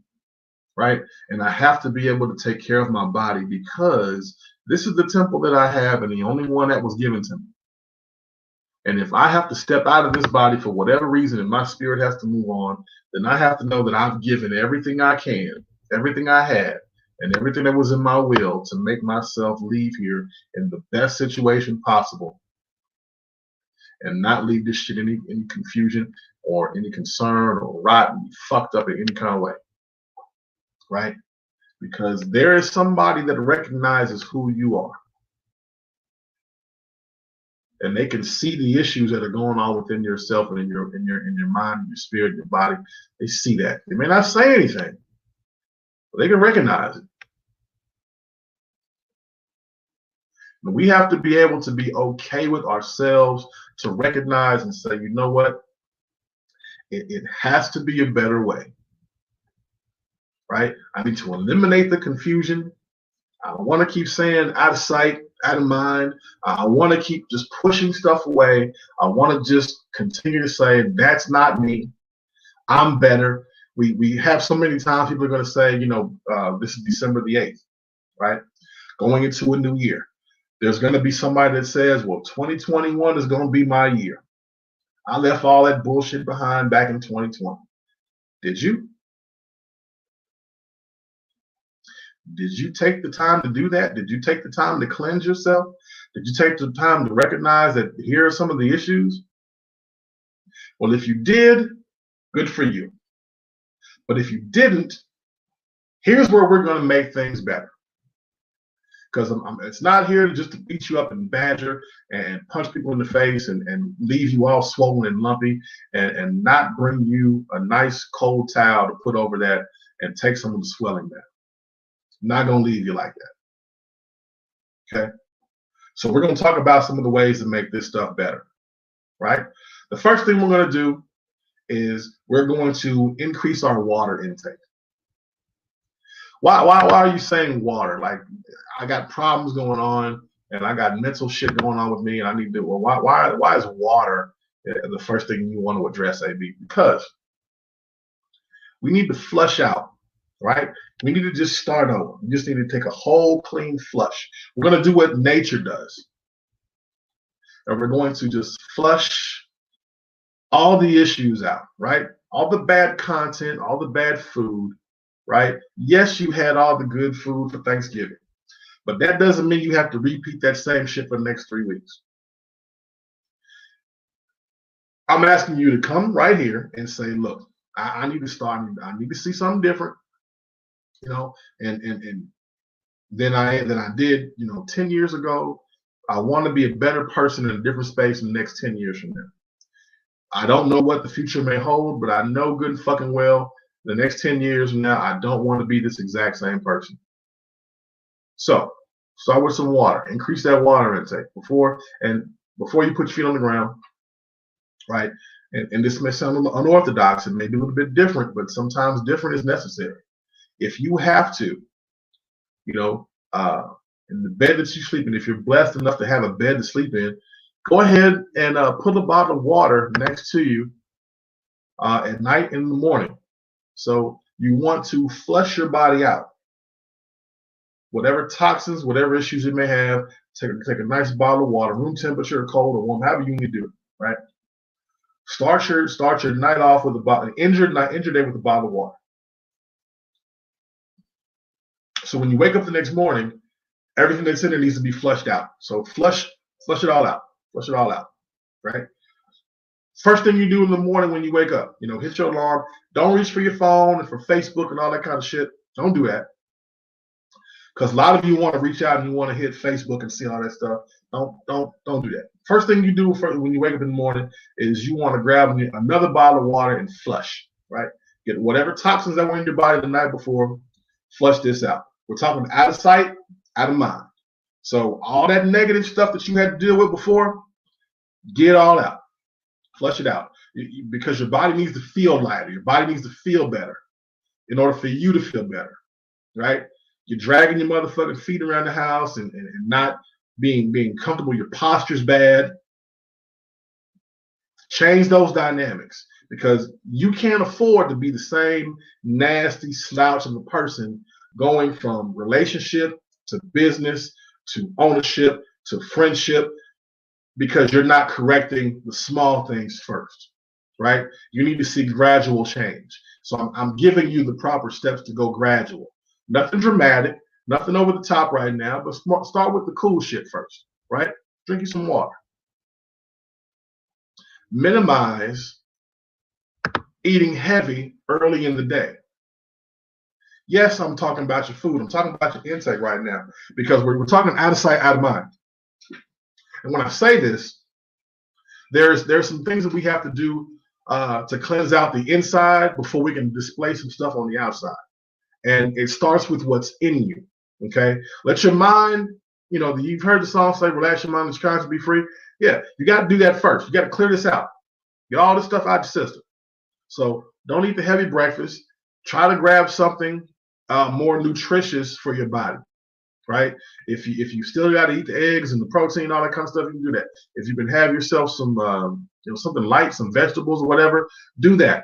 right? And I have to be able to take care of my body because this is the temple that I have and the only one that was given to me. And if I have to step out of this body for whatever reason and my spirit has to move on, then I have to know that I've given everything I can, everything I had, and everything that was in my will to make myself leave here in the best situation possible and not leave this shit in any confusion or any concern or rotten, fucked up in any kind of way, right? Because there is somebody that recognizes who you are. And they can see the issues that are going on within yourself and in your mind, your spirit, your body. They see that. They may not say anything, but they can recognize it. And we have to be able to be okay with ourselves to recognize and say, you know what? It has to be a better way, right? I need to eliminate the confusion. I don't want to keep saying out of sight, out of mind. I want to keep just pushing stuff away. I want to just continue to say, that's not me. I'm better. We have so many times people are going to say, this is December the 8th, right? Going into a new year. There's going to be somebody that says, well, 2021 is going to be my year. I left all that bullshit behind back in 2020. Did you? Did you take the time to do that? Did you take the time to cleanse yourself? Did you take the time to recognize that here are some of the issues? Well, if you did, good for you. But if you didn't, here's where we're going to make things better. Because it's not here just to beat you up and badger and punch people in the face and leave you all swollen and lumpy and not bring you a nice cold towel to put over that and take some of the swelling down. I'm not going to leave you like that. Okay? So we're going to talk about some of the ways to make this stuff better, right? The first thing we're going to do is we're going to increase our water intake. Why are you saying water? Like, I got problems going on and I got mental shit going on with me and I need to, well, why is water the first thing you want to address, AB? Because we need to flush out, right? We need to just start over. We just need to take a whole clean flush. We're going to do what nature does. And we're going to just flush all the issues out, right? All the bad content, all the bad food, right? Yes, you had all the good food for Thanksgiving, but that doesn't mean you have to repeat that same shit for the next 3 weeks. I'm asking you to come right here and say, look, I need to start. I need to see something different, you know, and than I did, 10 years ago. I want to be a better person in a different space in the next 10 years from now. I don't know what the future may hold, but I know good and fucking well the next 10 years from now, I don't want to be this exact same person. So start with some water. Increase that water intake before you put your feet on the ground, right? And this may sound unorthodox. It may be a little bit different, but sometimes different is necessary. If you have to, in the bed that you sleep in, if you're blessed enough to have a bed to sleep in, go ahead and put a bottle of water next to you at night and in the morning. So you want to flush your body out. Whatever toxins, whatever issues it may have, take a nice bottle of water, room temperature, cold or warm, however you need to do it, right? Start your night off with a bottle, end your day with a bottle of water. So when you wake up the next morning, everything that's in there needs to be flushed out. So flush it all out. Flush it all out, right? First thing you do in the morning when you wake up, hit your alarm. Don't reach for your phone and for Facebook and all that kind of shit. Don't do that. Because a lot of you want to reach out and you want to hit Facebook and see all that stuff. Don't do that. First thing you do when you wake up in the morning is you want to grab another bottle of water and flush, right? Get whatever toxins that were in your body the night before, flush this out. We're talking out of sight, out of mind. So all that negative stuff that you had to deal with before, get it all out. Flush it out. Because your body needs to feel lighter. Your body needs to feel better in order for you to feel better, right? You're dragging your motherfucking feet around the house and not being comfortable. Your posture's bad. Change those dynamics because you can't afford to be the same nasty slouch of a person going from relationship to business to ownership to friendship because you're not correcting the small things first, right? You need to see gradual change. So I'm giving you the proper steps to go gradual. Nothing dramatic, nothing over the top right now, but start with the cool shit first, right? Drink you some water. Minimize eating heavy early in the day. Yes, I'm talking about your food. I'm talking about your intake right now because we're talking out of sight, out of mind. And when I say this, there's some things that we have to do to cleanse out the inside before we can display some stuff on the outside. And it starts with what's in you, okay? Let your mind, you've heard the song say, relax your mind, let your conscience be free. Yeah, you got to do that first. You got to clear this out. Get all this stuff out of your system. So don't eat the heavy breakfast. Try to grab something more nutritious for your body, right? If you still got to eat the eggs and the protein, all that kind of stuff, you can do that. If you can have yourself some, something light, some vegetables or whatever, do that.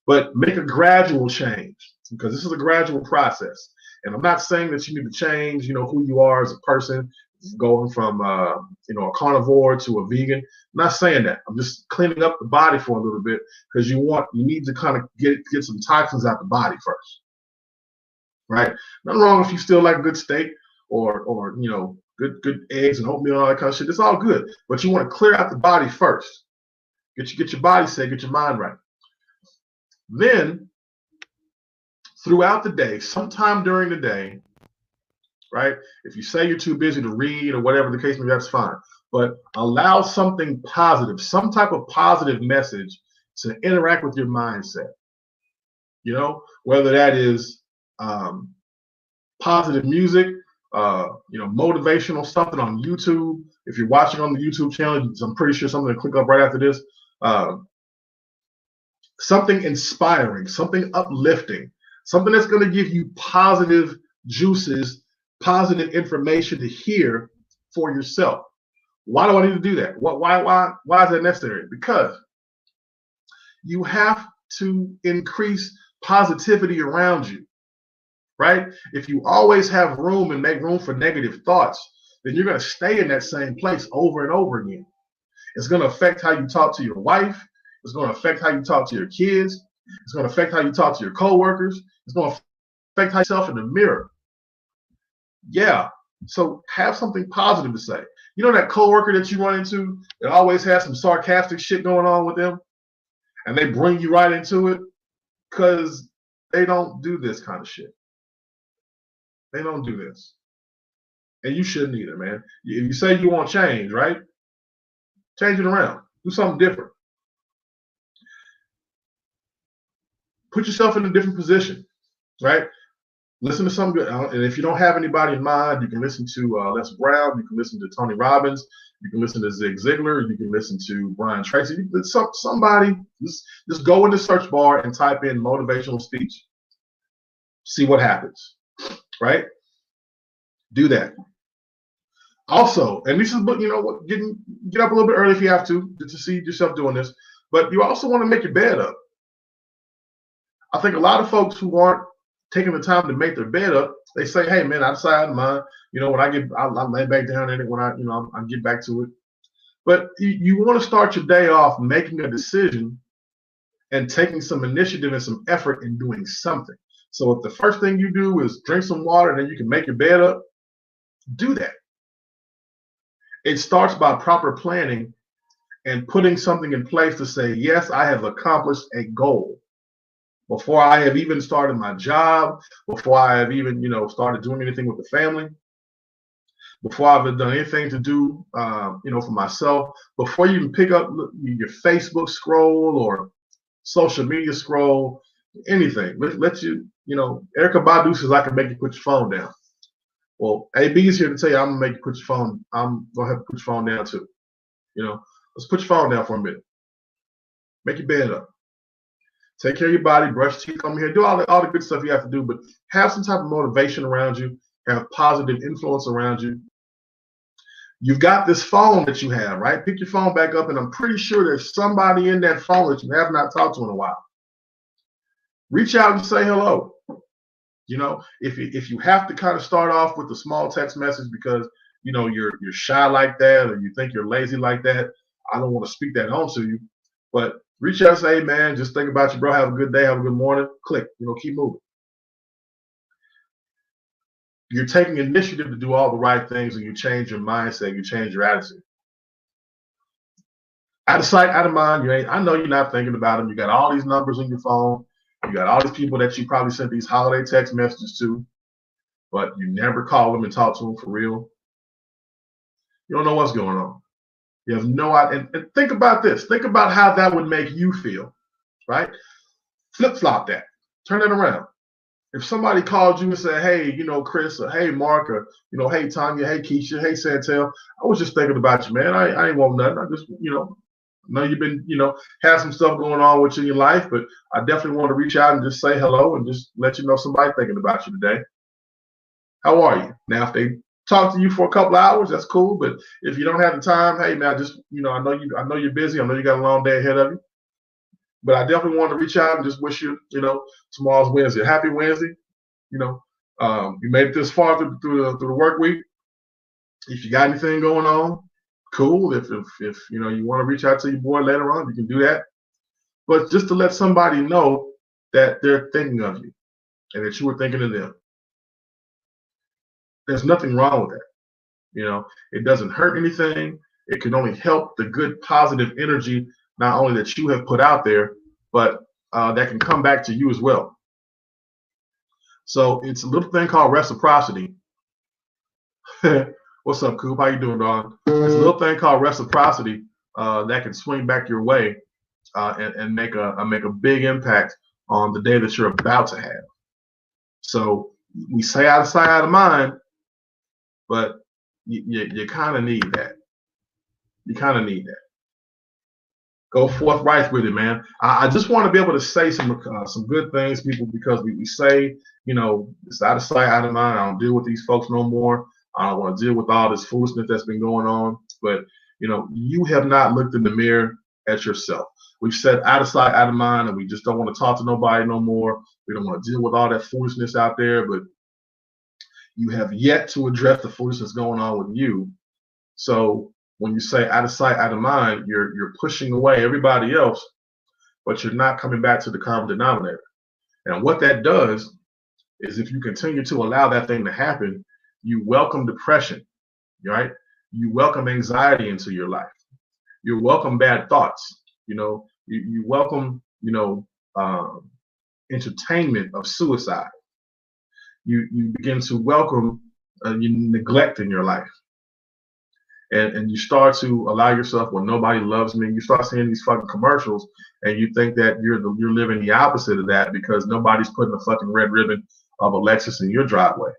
But make a gradual change because this is a gradual process. And I'm not saying that you need to change, who you are as a person, going from, a carnivore to a vegan. I'm not saying that. I'm just cleaning up the body for a little bit because you need to kind of get some toxins out the body first, right? Nothing wrong if you still like good steak or good eggs and oatmeal and all that kind of shit. It's all good, but you want to clear out the body first. Get your body set, get your mind right. Then throughout the day, sometime during the day, right? If you say you're too busy to read or whatever the case may be, that's fine. But allow something positive, some type of positive message to interact with your mindset. Whether that is positive music, motivational something on YouTube. If you're watching on the YouTube channel, I'm pretty sure something to click up right after this. Something inspiring, something uplifting, something that's going to give you positive juices, positive information to hear for yourself. Why do I need to do that? Why is that necessary? Because you have to increase positivity around you, right? If you always have room and make room for negative thoughts, then you're going to stay in that same place over and over again. It's going to affect how you talk to your wife. It's going to affect how you talk to your kids. It's going to affect how you talk to your coworkers. It's going to affect how yourself in the mirror. Yeah. So have something positive to say. You know that coworker that you run into that always has some sarcastic shit going on with them, and they bring you right into it because they don't do this kind of shit. They don't do this. And you shouldn't either, man. If you say you want change, right? Change it around. Do something different. Put yourself in a different position, right? Listen to some good. And if you don't have anybody in mind, you can listen to Les Brown. You can listen to Tony Robbins. You can listen to Zig Ziglar. You can listen to Brian Tracy. Somebody, just go in the search bar and type in motivational speech. See what happens, right? Do that. Also, and this is, get up a little bit early if you have to see yourself doing this. But you also want to make your bed up. I think a lot of folks who aren't taking the time to make their bed up, they say, "Hey, man, I decided mine. When I'll lay back down in it when I get back to it." But you want to start your day off making a decision and taking some initiative and some effort in doing something. So if the first thing you do is drink some water and then you can make your bed up, do that. It starts by proper planning and putting something in place to say, yes, I have accomplished a goal. Before I have even started my job, before I have even, started doing anything with the family, before I've done anything to do, for myself, before you can pick up your Facebook scroll or social media scroll, anything, let you, Erykah Badu says I can make you put your phone down. Well, AB is here to tell you I'm gonna make you put your phone. I'm gonna have to put your phone down too. Let's put your phone down for a minute. Make your bed up. Take care of your body, brush teeth, come here, do all the good stuff you have to do, but have some type of motivation around you, have positive influence around you. You've got this phone that you have, right? Pick your phone back up, and I'm pretty sure there's somebody in that phone that you have not talked to in a while. Reach out and say hello. If you have to kind of start off with a small text message because you're shy like that or you think you're lazy like that, I don't want to speak that on to you, but reach out and say, hey, man, just think about you, bro. Have a good day. Have a good morning. Click. Keep moving. You're taking initiative to do all the right things, and you change your mindset. You change your attitude. Out of sight, out of mind. I know you're not thinking about them. You got all these numbers on your phone. You got all these people that you probably sent these holiday text messages to, but you never call them and talk to them for real. You don't know what's going on. You have no idea. And think about this. Think about how that would make you feel, right? Flip-flop that. Turn it around. If somebody called you and said, hey, Chris, or hey, Mark, or, hey, Tanya, hey, Keisha, hey, Santel, I was just thinking about you, man. I ain't want nothing. I just, I know you've been, have some stuff going on with you in your life, but I definitely want to reach out and just say hello and just let you know somebody thinking about you today. How are you? Now, if they talk to you for a couple of hours, that's cool. But if you don't have the time, hey, man, I just, I know you're busy. I know you got a long day ahead of you. But I definitely want to reach out and just wish you, tomorrow's Wednesday. Happy Wednesday. You made it this far through the work week. If you got anything going on, cool. If you want to reach out to your boy later on, you can do that. But just to let somebody know that they're thinking of you and that you were thinking of them. There's nothing wrong with that. It doesn't hurt anything. It can only help the good positive energy, not only that you have put out there, but that can come back to you as well. So it's a little thing called reciprocity. What's up, Coop? How you doing, dog? It's a little thing called reciprocity that can swing back your way and make a big impact on the day that you're about to have. So we say out of sight, out of mind, but you kind of need that. You kind of need that. Go forthright with it, man. I just want to be able to say some good things, people, because we say, it's out of sight, out of mind. I don't deal with these folks no more. I don't want to deal with all this foolishness that's been going on. But, you have not looked in the mirror at yourself. We've said out of sight, out of mind, and we just don't want to talk to nobody no more. We don't want to deal with all that foolishness out there. But you have yet to address the foolishness going on with you. So when you say out of sight, out of mind, you're pushing away everybody else, but you're not coming back to the common denominator. And what that does is if you continue to allow that thing to happen, you welcome depression, right? You welcome anxiety into your life. You welcome bad thoughts. You welcome, entertainment of suicide. You begin to welcome neglect in your life. And you start to allow yourself, well, nobody loves me. You start seeing these fucking commercials, and you think that you're living the opposite of that because nobody's putting a fucking red ribbon of a Lexus in your driveway,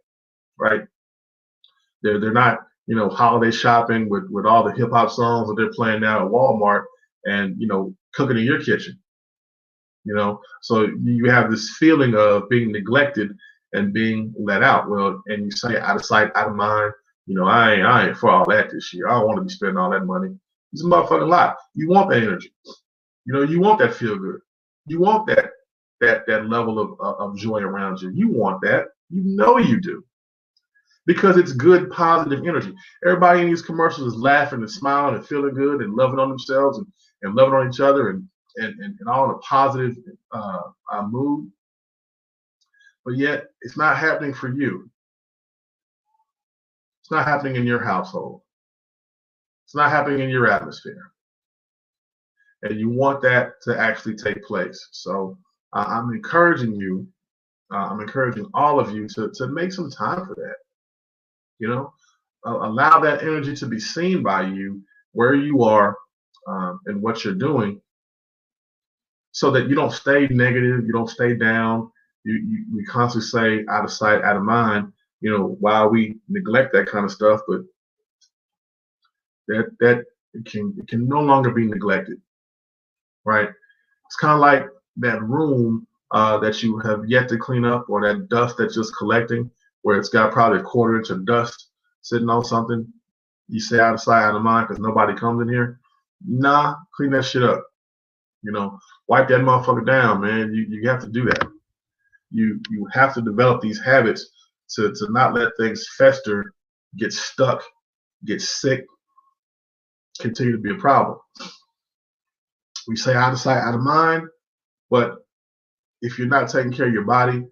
right? They're not, holiday shopping with all the hip hop songs that they're playing now at Walmart and cooking in your kitchen. So you have this feeling of being neglected and being let out. Well, and you say out of sight, out of mind. I ain't for all that this year. I don't want to be spending all that money. It's a motherfucking lie. You want that energy. You want that feel good. You want that level of joy around you. You want that. You do. Because it's good, positive energy. Everybody in these commercials is laughing and smiling and feeling good and loving on themselves and loving on each other and all in a positive mood. But yet, it's not happening for you. It's not happening in your household. It's not happening in your atmosphere. And you want that to actually take place. So I'm encouraging you, I'm encouraging all of you to make some time for that. Allow that energy to be seen by you where you are and what you're doing so that you don't stay negative, you don't stay down. We constantly say out of sight, out of mind. While we neglect that kind of stuff, but that it can no longer be neglected, right? It's kind of like that room that you have yet to clean up, or that dust that's just collecting, where it's got probably a quarter inch of dust sitting on something. You say out of sight, out of mind, because nobody comes in here. Nah, clean that shit up. Wipe that motherfucker down, man. You have to do that. You have to develop these habits to not let things fester, get stuck, get sick, continue to be a problem. We say out of sight, out of mind, but if you're not taking care of your body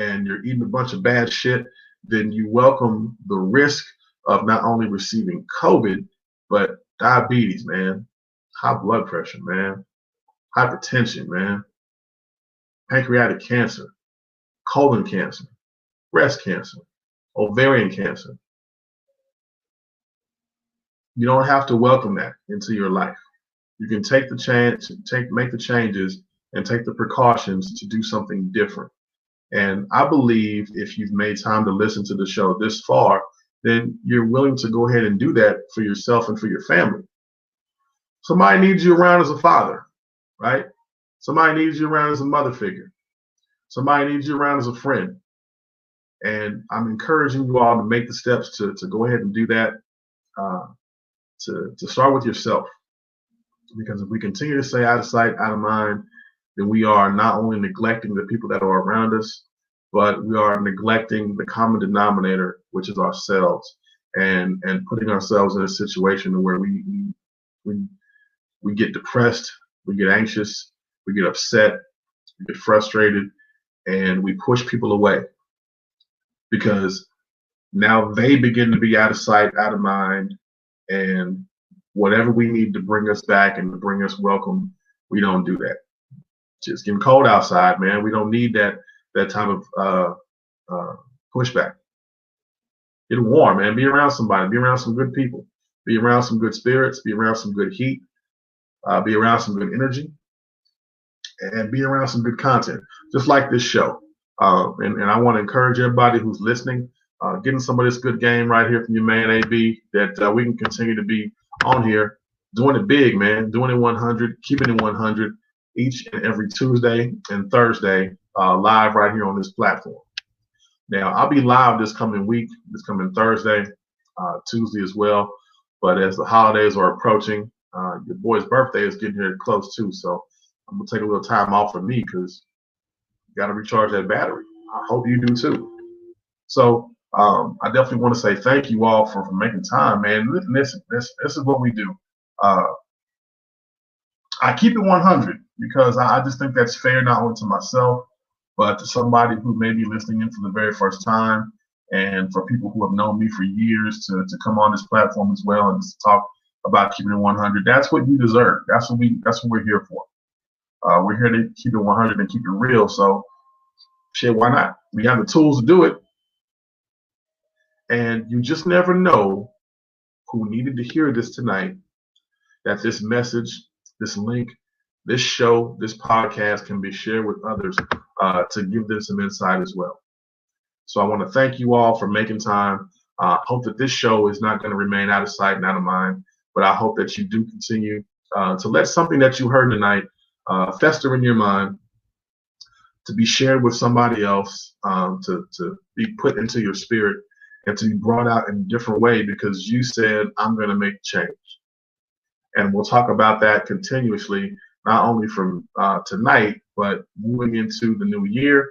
and you're eating a bunch of bad shit, then you welcome the risk of not only receiving COVID, but diabetes, man, high blood pressure, man, hypertension, man, pancreatic cancer, colon cancer, breast cancer, ovarian cancer. You don't have to welcome that into your life. You can take the chance, make the changes, and take the precautions to do something different. And I believe if you've made time to listen to the show this far, then you're willing to go ahead and do that for yourself and for your family. Somebody needs you around as a father, right? Somebody needs you around as a mother figure. Somebody needs you around as a friend. And I'm encouraging you all to make the steps to go ahead and do that, to start with yourself. Because if we continue to say out of sight, out of mind, then we are not only neglecting the people that are around us, but we are neglecting the common denominator, which is ourselves, and putting ourselves in a situation where we get depressed, we get anxious, we get upset, we get frustrated, and we push people away because now they begin to be out of sight, out of mind, and whatever we need to bring us back and to bring us welcome, we don't do that. It's getting cold outside, man. We don't need that type of push back. Get warm, man. Be around somebody. Be around some good people. Be around some good spirits. Be around some good heat. Be around some good energy. And be around some good content, just like this show. And I want to encourage everybody who's listening, getting some of this good game right here from your man AB, that we can continue to be on here, doing it big, man, doing it 100, keeping it 100 each and every Tuesday and Thursday, live right here on this platform. Now, I'll be live this coming week, this coming Thursday, Tuesday as well. But as the holidays are approaching, your boy's birthday is getting here close too. So I'm going to take a little time off for me because you got to recharge that battery. I hope you do too. So I definitely want to say thank you all for making time, man. Listen, this is what we do. I keep it 100 because I just think that's fair, not only to myself, but to somebody who may be listening in for the very first time, and for people who have known me for years to come on this platform as well and just talk about keeping it 100. That's what you deserve. That's what we're here for. We're here to keep it 100 and keep it real. So, shit, why not? We have the tools to do it. And you just never know who needed to hear this tonight, that this message, this link, this show, this podcast can be shared with others to give them some insight as well. So I want to thank you all for making time. Hope that this show is not going to remain out of sight and out of mind, but I hope that you do continue to let something that you heard tonight fester in your mind, to be shared with somebody else, to be put into your spirit, and to be brought out in a different way because you said, I'm going to make change. And we'll talk about that continuously, not only from tonight, but moving into the new year,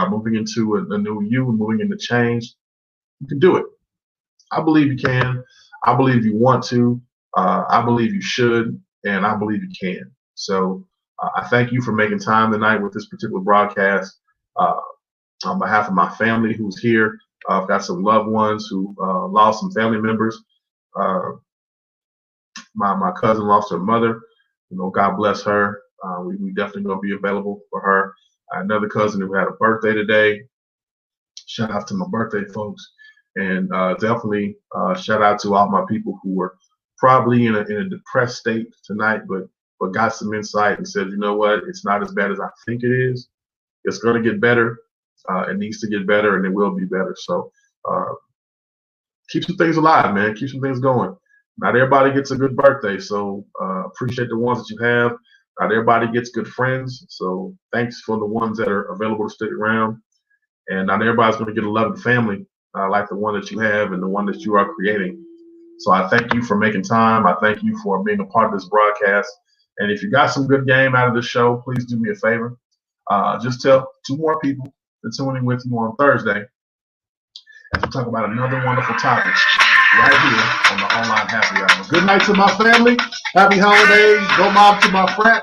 moving into a new you, moving into change. You can do it. I believe you can. I believe you want to. I believe you should. And I believe you can. So I thank you for making time tonight with this particular broadcast. On behalf of my family who's here, I've got some loved ones who lost some family members. My cousin lost her mother. God bless her. We definitely going to be available for her. Another cousin who had a birthday today. Shout out to my birthday folks. And definitely shout out to all my people who were probably in a depressed state tonight, but got some insight and said, you know what, it's not as bad as I think it is. It's going to get better. It needs to get better, and it will be better. So keep some things alive, man. Keep some things going. Not everybody gets a good birthday, so appreciate the ones that you have. Not everybody gets good friends, so thanks for the ones that are available to stick around. And not everybody's going to get a loving family like the one that you have and the one that you are creating. So I thank you for making time. I thank you for being a part of this broadcast. And if you got some good game out of the show, please do me a favor. Just tell 2 more people to tune in with you on Thursday as we talk about another wonderful topic right here on the Online Happy Hour. Good night to my family. Happy holidays. Go mob to my frat.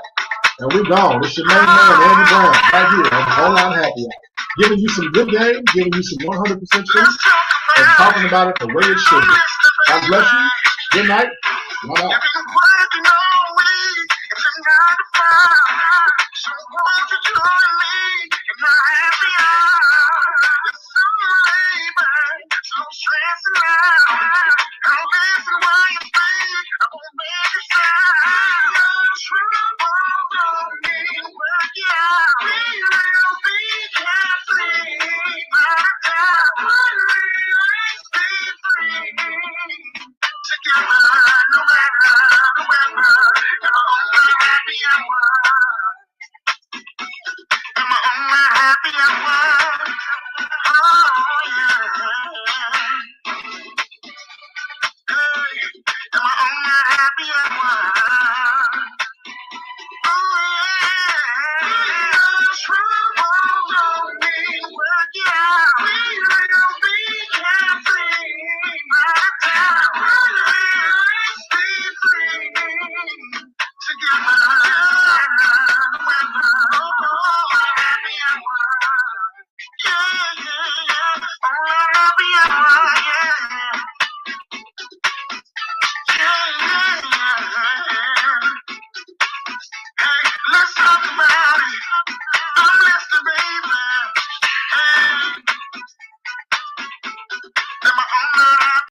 And we gone. It's your main man, Andy Brown, right here on the Online Happy Hour. Giving you some good game, giving you some 100% truth, and talking about it the way it should be. God bless you. Good night. Bye bye. Let's talk about it.